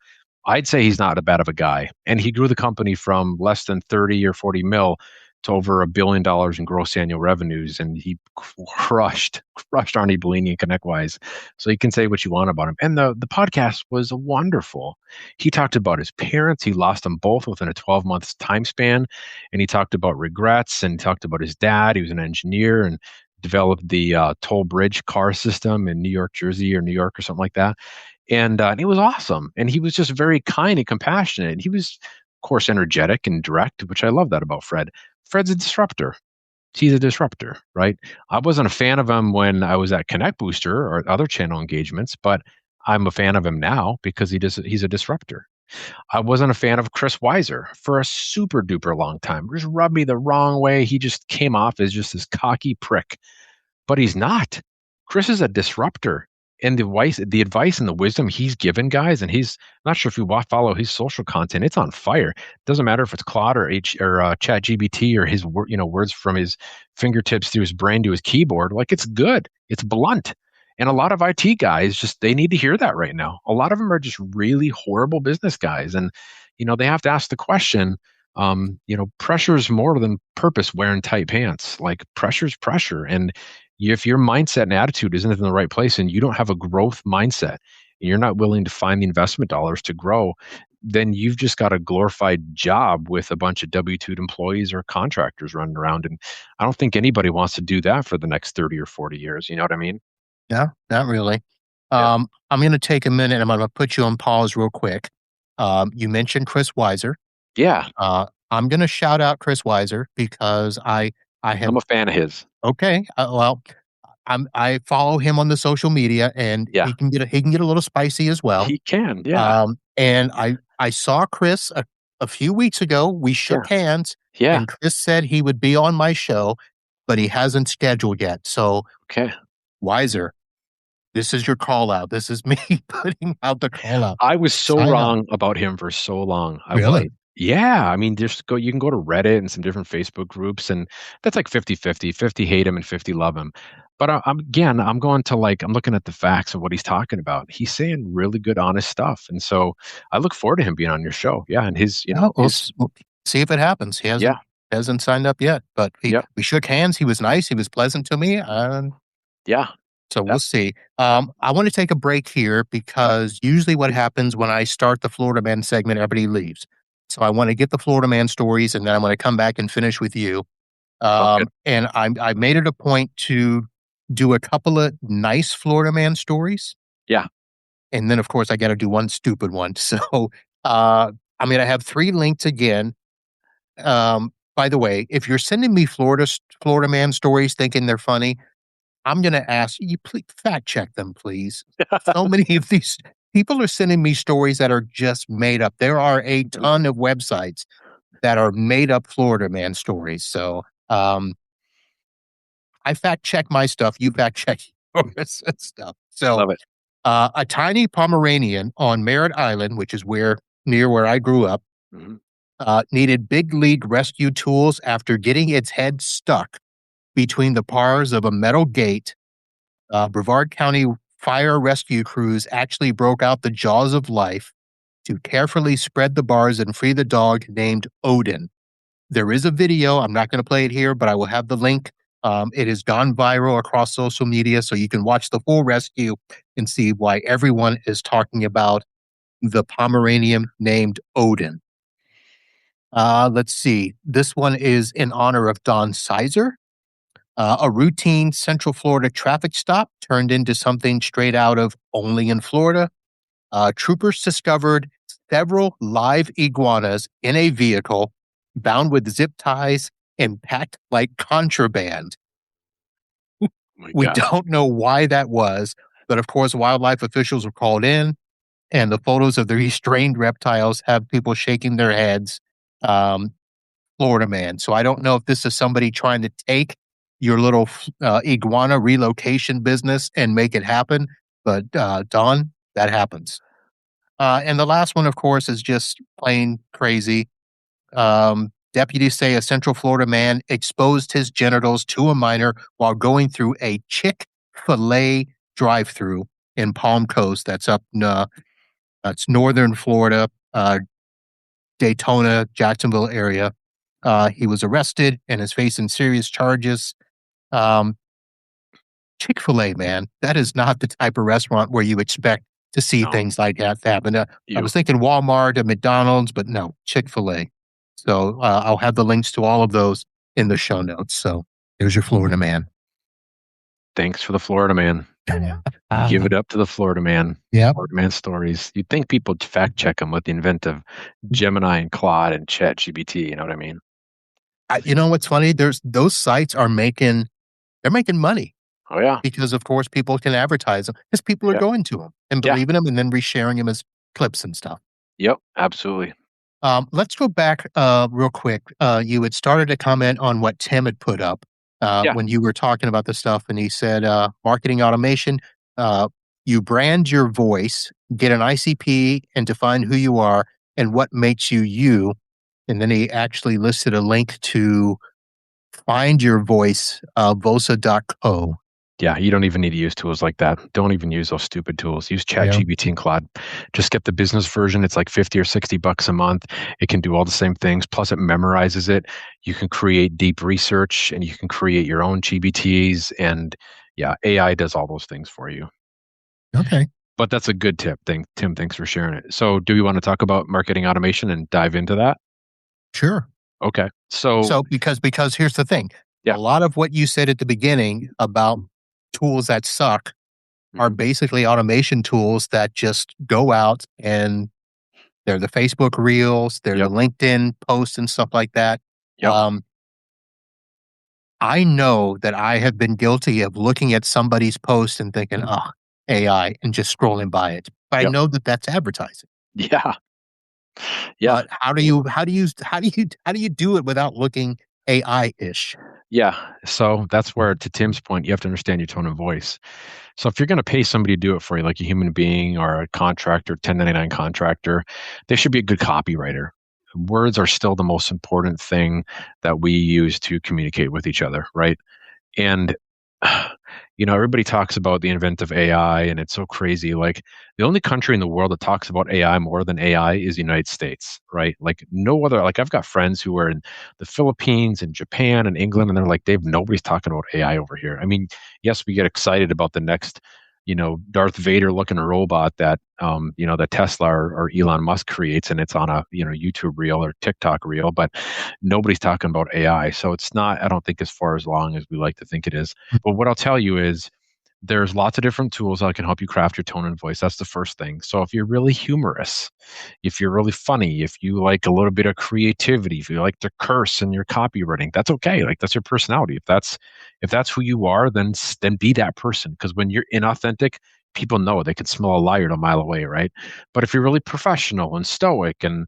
I'd say he's not a bad of a guy. And he grew the company from less than 30 or 40 mil to over $1 billion in gross annual revenues. And he crushed Arnie Bellini and ConnectWise. So you can say what you want about him. And the podcast was wonderful. He talked about his parents. He lost them both within a 12-month time span. And he talked about regrets and talked about his dad. He was an engineer and developed the toll bridge car system in New York, Jersey, or New York, or something like that. And it was awesome. And he was just very kind and compassionate. And he was, of course, energetic and direct, which I love that about Fred. Fred's a disruptor. He's a disruptor, right? I wasn't a fan of him when I was at Connect Booster or other channel engagements, but I'm a fan of him now because he's a disruptor. I wasn't a fan of Chris Weiser for a super duper long time. Just rubbed me the wrong way. He just came off as just this cocky prick, but he's not. Chris is a disruptor. And the advice and the wisdom he's given guys, and he's I'm not sure if you follow his social content. It's on fire. Doesn't matter if it's Claude or Chat GBT or his words from his fingertips through his brain to his keyboard. Like it's good. It's blunt. And a lot of IT guys they need to hear that right now. A lot of them are just really horrible business guys, and they have to ask the question. Pressure is more than purpose wearing tight pants. Like pressure's pressure, and if your mindset and attitude isn't in the right place and you don't have a growth mindset and you're not willing to find the investment dollars to grow, then you've just got a glorified job with a bunch of W-2 employees or contractors running around. And I don't think anybody wants to do that for the next 30 or 40 years. You know what I mean? No, not really. Yeah. I'm going to take a minute. I'm going to put you on pause real quick. You mentioned Chris Weiser. Yeah. I'm going to shout out Chris Weiser because I'm a fan of his. okay. Well, I follow him on the social media, and Yeah. he can get a little spicy as well. He can. Yeah. And I saw Chris a few weeks ago. We shook hands, Yeah. and Chris said he would be on my show, but he hasn't scheduled yet. So, Okay. Weiser, this is your call out. This is me putting out the call out. I was so Sign up. wrong about him for so long. I Really? was. Yeah. I mean, you can go to Reddit and some different Facebook groups, and that's like 50-50. 50 hate him and 50 love him. But I'm going to I'm looking at the facts of what he's talking about. He's saying really good, honest stuff. And so I look forward to him being on your show. Yeah. And We'll see if it happens. He hasn't signed up yet, but we shook hands. He was nice. He was pleasant to me. Yeah. So we'll see. I want to take a break here because usually what happens when I start the Florida Man segment, everybody leaves. So I want to get the Florida Man stories, and then I'm going to come back and finish with you. And I made it a point to do a couple of nice Florida Man stories. Yeah. And then, of course, I got to do one stupid one. So I'm going to have 3 links again. By the way, if you're sending me Florida Man stories thinking they're funny, I'm going to ask you, please fact check them, please. So many of these people are sending me stories that are just made up. There are a ton of websites that are made up Florida man stories. So I fact check my stuff. You fact check yours and stuff. So Love it. a tiny Pomeranian on Merritt Island, which is near where I grew up, Mhm. needed big league rescue tools after getting its head stuck between the bars of a metal gate. Brevard County fire rescue crews actually broke out the jaws of life to carefully spread the bars and free the dog named Odin. There is a video. I'm not going to play it here, but I will have the link. It has gone viral across social media, so you can watch the full rescue and see why everyone is talking about the Pomeranian named Odin. Let's see. This one is in honor of Don Sizer. A routine Central Florida traffic stop turned into something straight out of Only in Florida. Troopers discovered several live iguanas in a vehicle bound with zip ties and packed like contraband. Oh my We God. don't know why that was, but of course, wildlife officials were called in, and the photos of the restrained reptiles have people shaking their heads. Florida man. So I don't know if this is somebody trying to take your little iguana relocation business and make it happen, but Don, that happens. And the last one, of course, is just plain crazy. Deputies say a Central Florida man exposed his genitals to a minor while going through a Chick-fil-A drive-through in Palm Coast. That's northern Florida, Daytona, Jacksonville area. He was arrested and is facing serious charges. Um, Chick-fil-A, man, that is not the type of restaurant where you expect to see No. things like that happen. I You. was thinking Walmart and McDonald's, but no, Chick-fil-A. So I'll have the links to all of those in the show notes. So there's your Florida man. Thanks for the Florida man. Give it up to the Florida man. Yeah. Florida man stories. You'd think people would fact check them with the invent of Gemini and Claude and Chat GPT. You know what I mean? You know what's funny? Those sites they're making money Oh yeah. because, of course, people can advertise them because people are Yep. going to them and Yeah. believing them and then resharing them as clips and stuff. Yep. Absolutely. Let's go back real quick. You had started to comment on what Tim had put up Yeah. when you were talking about the stuff, and he said marketing automation. You brand your voice, get an ICP, and define who you are and what makes you you. And then he actually listed a link to find your voice, vosa.co. Yeah, you don't even need to use tools like that. Don't even use those stupid tools. Use ChatGPT and Claude. Just get the business version. It's like $50 or $60 a month. It can do all the same things. Plus, it memorizes it. You can create deep research, and you can create your own GBTs. And yeah, AI does all those things for you. Okay. But that's a good tip. Tim, thanks for sharing it. So, do we want to talk about marketing automation and dive into that? Sure. Okay. So because here's the thing. Yeah. A lot of what you said at the beginning about tools that suck are basically automation tools that just go out and they're the Facebook Reels, they're the LinkedIn posts and stuff like that. Yep. I know that I have been guilty of looking at somebody's post and thinking, oh, AI, and just scrolling by it. But I know that that's advertising. Yeah. Yeah. But how do you do it without looking AI-ish? Yeah. So that's where, to Tim's point, you have to understand your tone of voice. So if you're going to pay somebody to do it for you, like a human being or a contractor, 1099 contractor, they should be a good copywriter. Words are still the most important thing that we use to communicate with each other, right? And everybody talks about the advent of AI, and it's so crazy. Like, the only country in the world that talks about AI more than AI is the United States, right? Like, no other. Like, I've got friends who are in the Philippines and Japan and England, and they're like, Dave, nobody's talking about AI over here. I mean, yes, we get excited about the next, Darth Vader looking robot that, that Tesla or Elon Musk creates, and it's on a, YouTube reel or TikTok reel, but nobody's talking about AI. So it's not, I don't think, as far as long as we like to think it is. But what I'll tell you is there's lots of different tools that can help you craft your tone and voice. That's the first thing. So if you're really humorous, if you're really funny, if you like a little bit of creativity, if you like to curse in your copywriting, that's okay. Like that's your personality. If that's who you are, then be that person. Because when you're inauthentic, people know. They can smell a liar a mile away, right? But if you're really professional and stoic and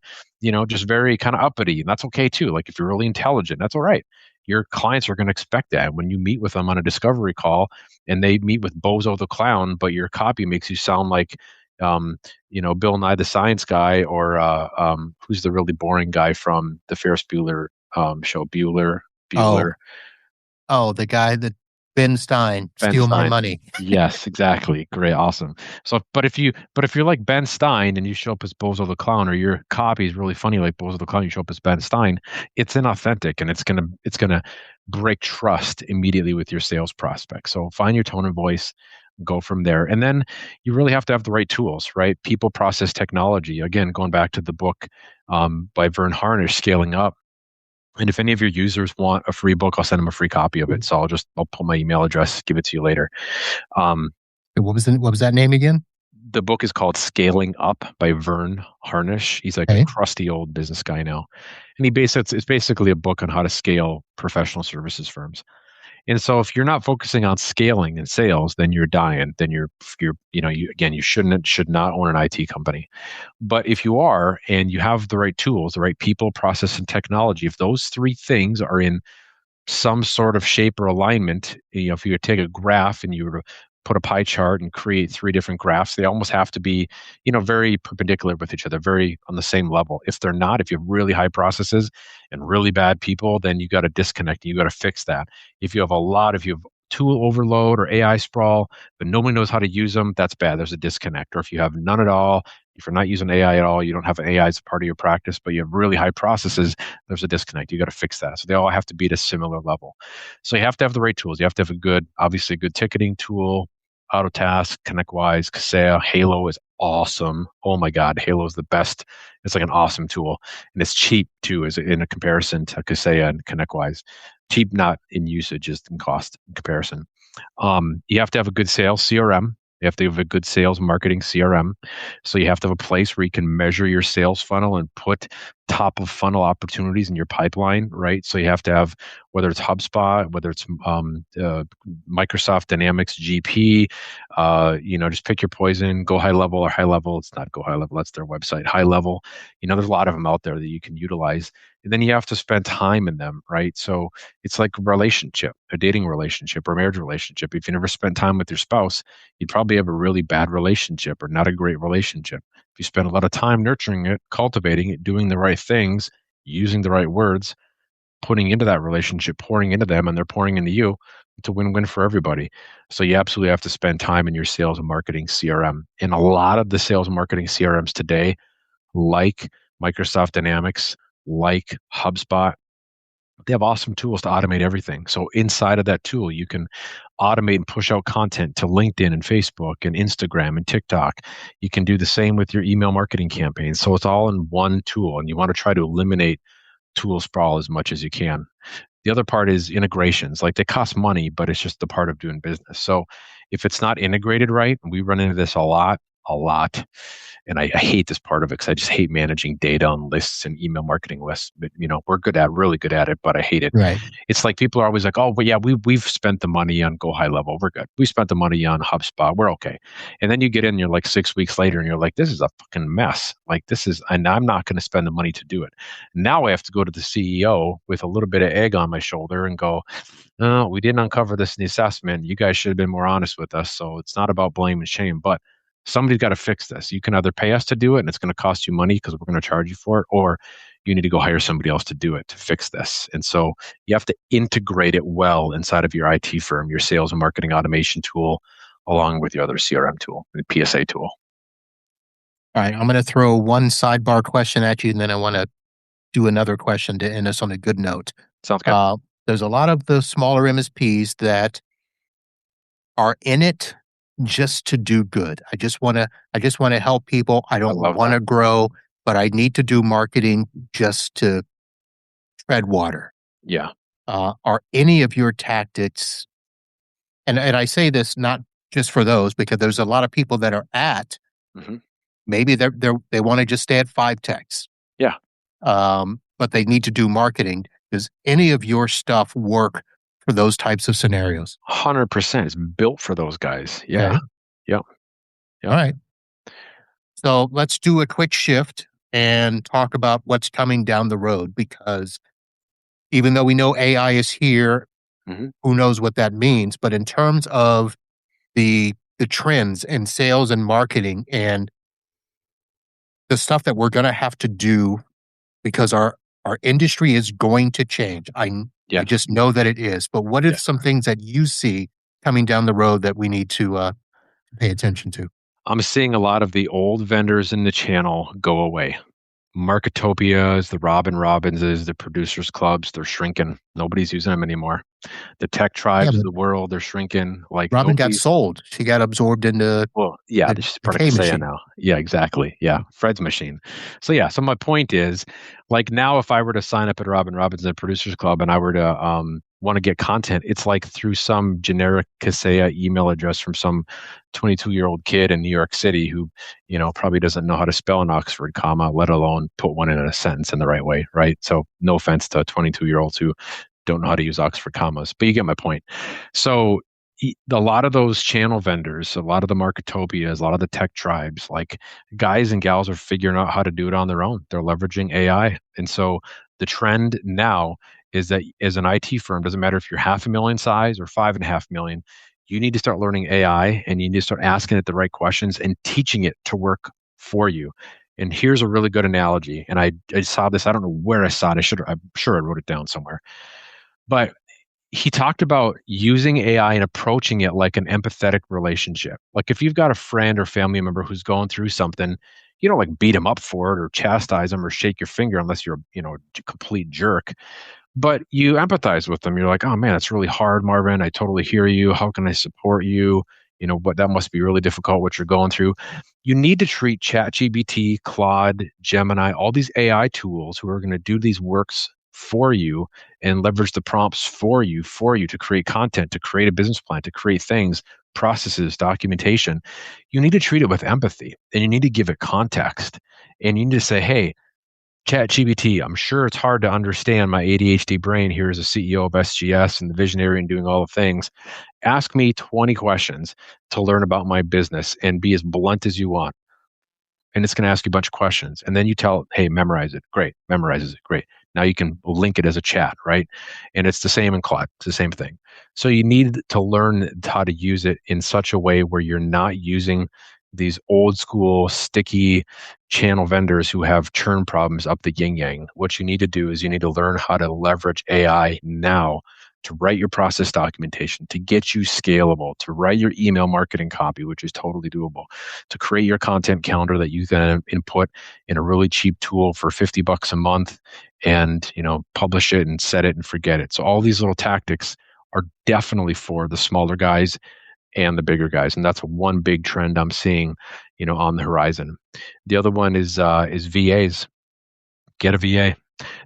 just very kind of uppity, that's okay too. Like if you're really intelligent, that's all right. Your clients are going to expect that when you meet with them on a discovery call and they meet with Bozo the Clown, but your copy makes you sound like, Bill Nye the Science Guy, or who's the really boring guy from the Ferris Bueller show, Bueller. Oh, the guy that Ben Stein, Ben steal my Stein. money. Yes, exactly. Great, awesome. So, but if you're like Ben Stein and you show up as Bozo the Clown, or your copy is really funny like Bozo the Clown, you show up as Ben Stein, it's inauthentic and it's gonna break trust immediately with your sales prospect. So find your tone and voice, go from there, and then you really have to have the right tools, right? People, process, technology. Again, going back to the book by Vern Harnish, Scaling Up. And if any of your users want a free book, I'll send them a free copy of it. So I'll pull my email address, give it to you later. What was that name again? The book is called Scaling Up by Vern Harnish. He's like a crusty old business guy now. And it's basically a book on how to scale professional services firms. And so if you're not focusing on scaling and sales, then you're dying. Then you should not own an IT company. But if you are, and you have the right tools, the right people, process, and technology, if those three things are in some sort of shape or alignment, if you would take a graph and you were to put a pie chart and create three different graphs, they almost have to be, very perpendicular with each other, very on the same level. If they're not, if you have really high processes and really bad people, then you got to disconnect. You got to fix that. If you have tool overload or AI sprawl, but nobody knows how to use them, that's bad. There's a disconnect. Or if you have none at all, if you're not using AI at all, you don't have AI as a part of your practice, but you have really high processes, there's a disconnect. You got to fix that. So they all have to be at a similar level. So you have to have the right tools. You have to have obviously a good ticketing tool, Autotask, ConnectWise, Kaseya. Halo is awesome. Oh my God, Halo is the best. It's like an awesome tool. And it's cheap too, in a comparison to Kaseya and ConnectWise. Cheap, not in usage, just in cost in comparison. You have to have a good sales CRM. You have to have a good sales marketing CRM. So you have to have a place where you can measure your sales funnel and put top of funnel opportunities in your pipeline, right? So you have to have, whether it's HubSpot, whether it's Microsoft Dynamics GP, just pick your poison, Go High Level or High Level. It's not Go High Level, that's their website. High Level, there's a lot of them out there that you can utilize. And then you have to spend time in them, right? So it's like a relationship, a dating relationship or a marriage relationship. If you never spend time with your spouse, you'd probably have a really bad relationship or not a great relationship. If you spend a lot of time nurturing it, cultivating it, doing the right things, using the right words, putting into that relationship, pouring into them, and they're pouring into you, it's a win-win for everybody. So you absolutely have to spend time in your sales and marketing CRM. And a lot of the sales and marketing CRMs today, like Microsoft Dynamics, like HubSpot, they have awesome tools to automate everything. So inside of that tool, you can automate and push out content to LinkedIn and Facebook and Instagram and TikTok. You can do the same with your email marketing campaigns. So it's all in one tool, and you want to try to eliminate tool sprawl as much as you can. The other part is integrations. Like, they cost money, but it's just the part of doing business. So if it's not integrated right, we run into this a lot. And I hate this part of it because I just hate managing data on lists and email marketing lists. But we're really good at it, but I hate it. Right. It's like people are always like, "Oh, but yeah, we've spent the money on Go High Level. We're good. We spent the money on HubSpot. We're okay." And then you get in, you're like 6 weeks later, and you're like, "This is a fucking mess. And I'm not going to spend the money to do it." Now I have to go to the CEO with a little bit of egg on my shoulder and go, "No, we didn't uncover this in the assessment. You guys should have been more honest with us." So it's not about blame and shame, but somebody's got to fix this. You can either pay us to do it and it's going to cost you money because we're going to charge you for it, or you need to go hire somebody else to do it, to fix this. And so you have to integrate it well inside of your IT firm, your sales and marketing automation tool, along with your other CRM tool, the PSA tool. All right. I'm going to throw one sidebar question at you, and then I want to do another question to end us on a good note. Sounds good. There's a lot of the smaller MSPs that are in it just to do good. I just want to help people. I don't want to grow, but I need to do marketing just to tread water. Yeah. Are any of your tactics, and I say this not just for those, because there's a lot of people that are at, maybe they want to just stay at 5 techs. Yeah. But they need to do marketing. Does any of your stuff work for those types of scenarios? 100%. It's built for those guys. Yeah. Okay. Yep. All right. So let's do a quick shift and talk about what's coming down the road, because even though we know AI is here, who knows what that means? But in terms of the trends in sales and marketing and the stuff that we're going to have to do, because our industry is going to change. I just know that it is. But what are some things that you see coming down the road that we need to pay attention to? I'm seeing a lot of the old vendors in the channel go away. Marketopias, the Robinses, the producers clubs, they're shrinking. Nobody's using them anymore. The tech tribes of the world, they're shrinking. Like Robin got sold. She got absorbed into she's part of Kaseya now. Yeah, exactly. Yeah, Fred's machine. So so my point is, like now if I were to sign up at Robinson Producers Club and I were to want to get content, it's like through some generic Kaseya email address from some 22-year-old kid in New York City who, probably doesn't know how to spell an Oxford comma, let alone put one in a sentence in the right way, right? So no offense to 22-year-olds who don't know how to use Oxford commas, but you get my point. So a lot of those channel vendors, a lot of the Marketopias, a lot of the tech tribes, like guys and gals are figuring out how to do it on their own. They're leveraging AI. And so the trend now is that as an IT firm, doesn't matter if you're 500,000 size or 5.5 million, you need to start learning AI and you need to start asking it the right questions and teaching it to work for you. And here's a really good analogy. And I saw this, I don't know where I saw it. I'm sure I wrote it down somewhere. But he talked about using AI and approaching it like an empathetic relationship. Like if you've got a friend or family member who's going through something, you don't like beat them up for it or chastise them or shake your finger unless you're, a complete jerk. But you empathize with them. You're like, oh man, it's really hard, Marvin. I totally hear you. How can I support you? But that must be really difficult what you're going through. You need to treat ChatGPT, Claude, Gemini, all these AI tools who are going to do these works for you and leverage the prompts for you to create content, to create a business plan, to create things, processes, documentation. You need to treat it with empathy and you need to give it context. And you need to say, hey, ChatGPT, I'm sure it's hard to understand my ADHD brain here as a CEO of SGS and the visionary and doing all the things. Ask me 20 questions to learn about my business and be as blunt as you want. And it's going to ask you a bunch of questions. And then you tell, hey, memorize it. Great. Memorizes it. Great. Now you can link it as a chat, right? And it's the same in Claude. It's the same thing. So you need to learn how to use it in such a way where you're not using these old school sticky channel vendors who have churn problems up the yin yang. What you need to do is you need to learn how to leverage AI now to write your process documentation, to get you scalable, to write your email marketing copy, which is totally doable, to create your content calendar that you can input in a really cheap tool for $50 a month and, publish it and set it and forget it. So all these little tactics are definitely for the smaller guys and the bigger guys. And that's one big trend I'm seeing, on the horizon. The other one is VAs. Get a VA.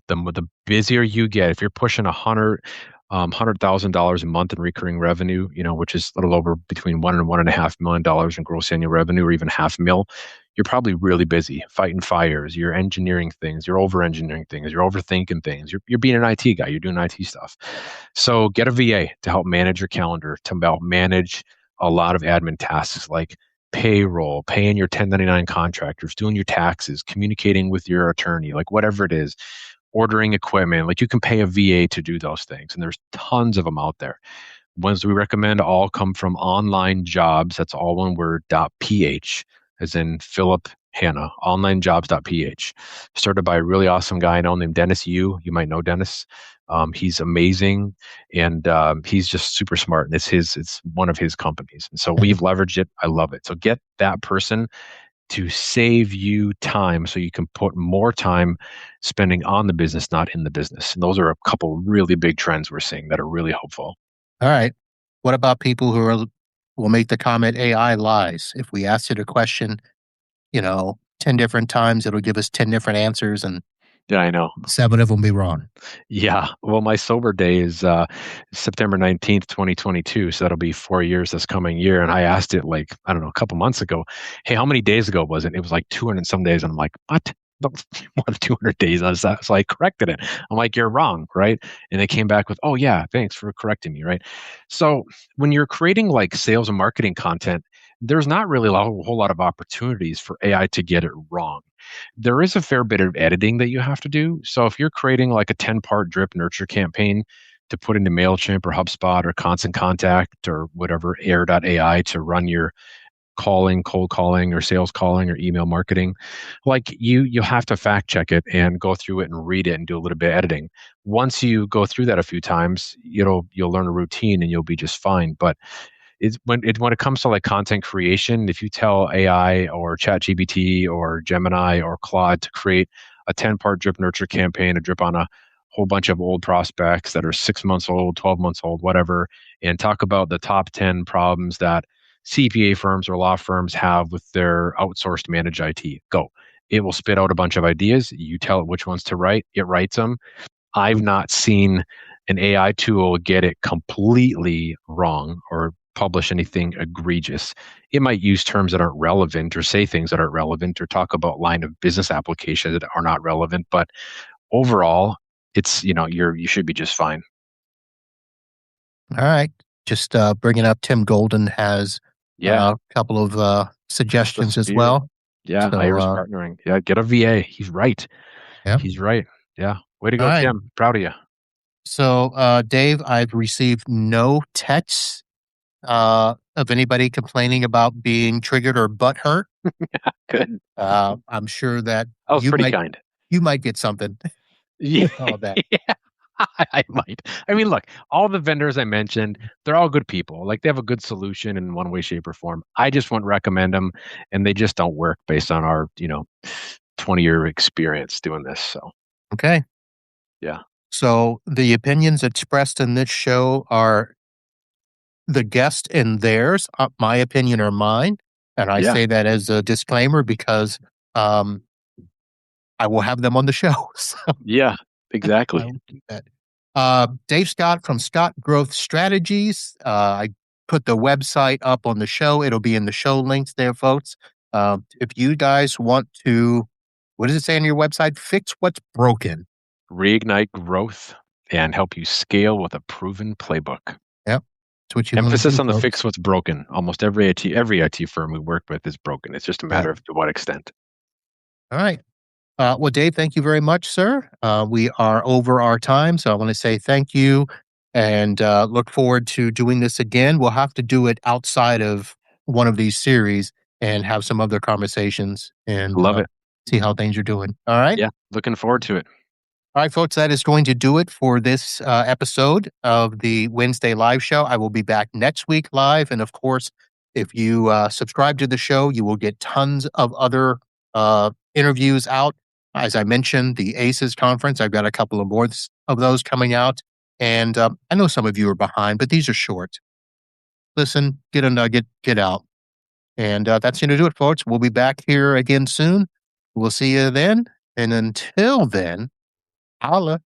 The busier you get, if you're pushing $100,000 a month in recurring revenue, which is a little over between $1 and $1.5 million in gross annual revenue, or even $500,000, you're probably really busy fighting fires. You're engineering things. You're over-engineering things. You're overthinking things. You're being an IT guy. You're doing IT stuff. So get a VA to help manage your calendar, to help manage a lot of admin tasks like payroll, paying your 1099 contractors, doing your taxes, communicating with your attorney, like whatever it is. Ordering equipment, like you can pay a VA to do those things. And there's tons of them out there. Ones we recommend all come from online jobs. That's all one word, .ph, as in Philip Hannah, onlinejobs.ph. Started by a really awesome guy I know named Dennis Yu. You might know Dennis. He's amazing and he's just super smart. And it's one of his companies. And so we've leveraged it. I love it. So get that person to save you time so you can put more time spending on the business, not in the business. And those are a couple really big trends we're seeing that are really hopeful. All right. What about people who will make the comment AI lies? If we ask it a question, 10 different times, it'll give us 10 different answers. And Yeah, I know. 7 of them be wrong. Yeah. Well, my sober day is September 19th, 2022. So that'll be 4 years this coming year. And I asked it like, I don't know, a couple months ago, hey, how many days ago was it? It was like 200 and some days. And I'm like, what? No, more than 200 days on that. So I corrected it. I'm like, you're wrong, right? And they came back with, oh, yeah, thanks for correcting me, right? So when you're creating like sales and marketing content, there's not really a whole lot of opportunities for AI to get it wrong. There is a fair bit of editing that you have to do. So if you're creating like a 10-part drip nurture campaign to put into MailChimp or HubSpot or Constant Contact or whatever, Air.ai to run your calling, cold calling, or sales calling or email marketing, like you have to fact check it and go through it and read it and do a little bit of editing. Once you go through that a few times, you'll learn a routine and you'll be just fine. But when it comes to like content creation, if you tell AI or ChatGPT or Gemini or Claude to create a 10-part drip nurture campaign, a drip on a whole bunch of old prospects that are 6 months old, 12 months old, whatever, and talk about the top 10 problems that CPA firms or law firms have with their outsourced managed IT. Go. It will spit out a bunch of ideas. You tell it which ones to write. It writes them. I've not seen an AI tool get it completely wrong or publish anything egregious. It might use terms that aren't relevant or say things that aren't relevant or talk about line of business applications that are not relevant. But overall, it's, you should be just fine. All right. Just bringing up Tim Golden has Yeah. a couple of suggestions as well. Yeah. So, Iris partnering. Yeah. Get a VA. He's right. Yeah. He's right. Yeah. Way to go, All right. Tim. Proud of you. So, Dave, I've received no texts of anybody complaining about being triggered or butthurt. Good. I'm sure that I was pretty kind. You might get something. Yeah. All that. Yeah. I might. I mean, look, all the vendors I mentioned, they're all good people. Like they have a good solution in one way, shape, or form. I just wouldn't recommend them, and they just don't work based on our, 20-year experience doing this. So, Okay. yeah. So the opinions expressed in this show are the guest and theirs. My opinion or mine, and I say that as a disclaimer because I will have them on the show. So. Yeah. Exactly. I will do that. Dave Scott from Scott Growth Strategies. I put the website up on the show. It'll be in the show links there, folks. If you guys want to, what does it say on your website? Fix what's broken. Reignite growth and help you scale with a proven playbook. Yep. That's what you Emphasis do, on the folks. fix what's broken. Almost every IT firm we work with is broken. It's just a matter of to what extent. All right. Well, Dave, thank you very much, sir. We are over our time, so I want to say thank you and look forward to doing this again. We'll have to do it outside of one of these series and have some other conversations and Love it. See how things are doing. All right? Yeah, looking forward to it. All right, folks, that is going to do it for this episode of the Wednesday live show. I will be back next week live. And of course, if you subscribe to the show, you will get tons of other interviews out. As I mentioned, the ACES conference, I've got a couple of more of those coming out. And I know some of you are behind, but these are short. Listen, get a nugget, get out. And that's going to do it, folks. We'll be back here again soon. We'll see you then. And until then, holla.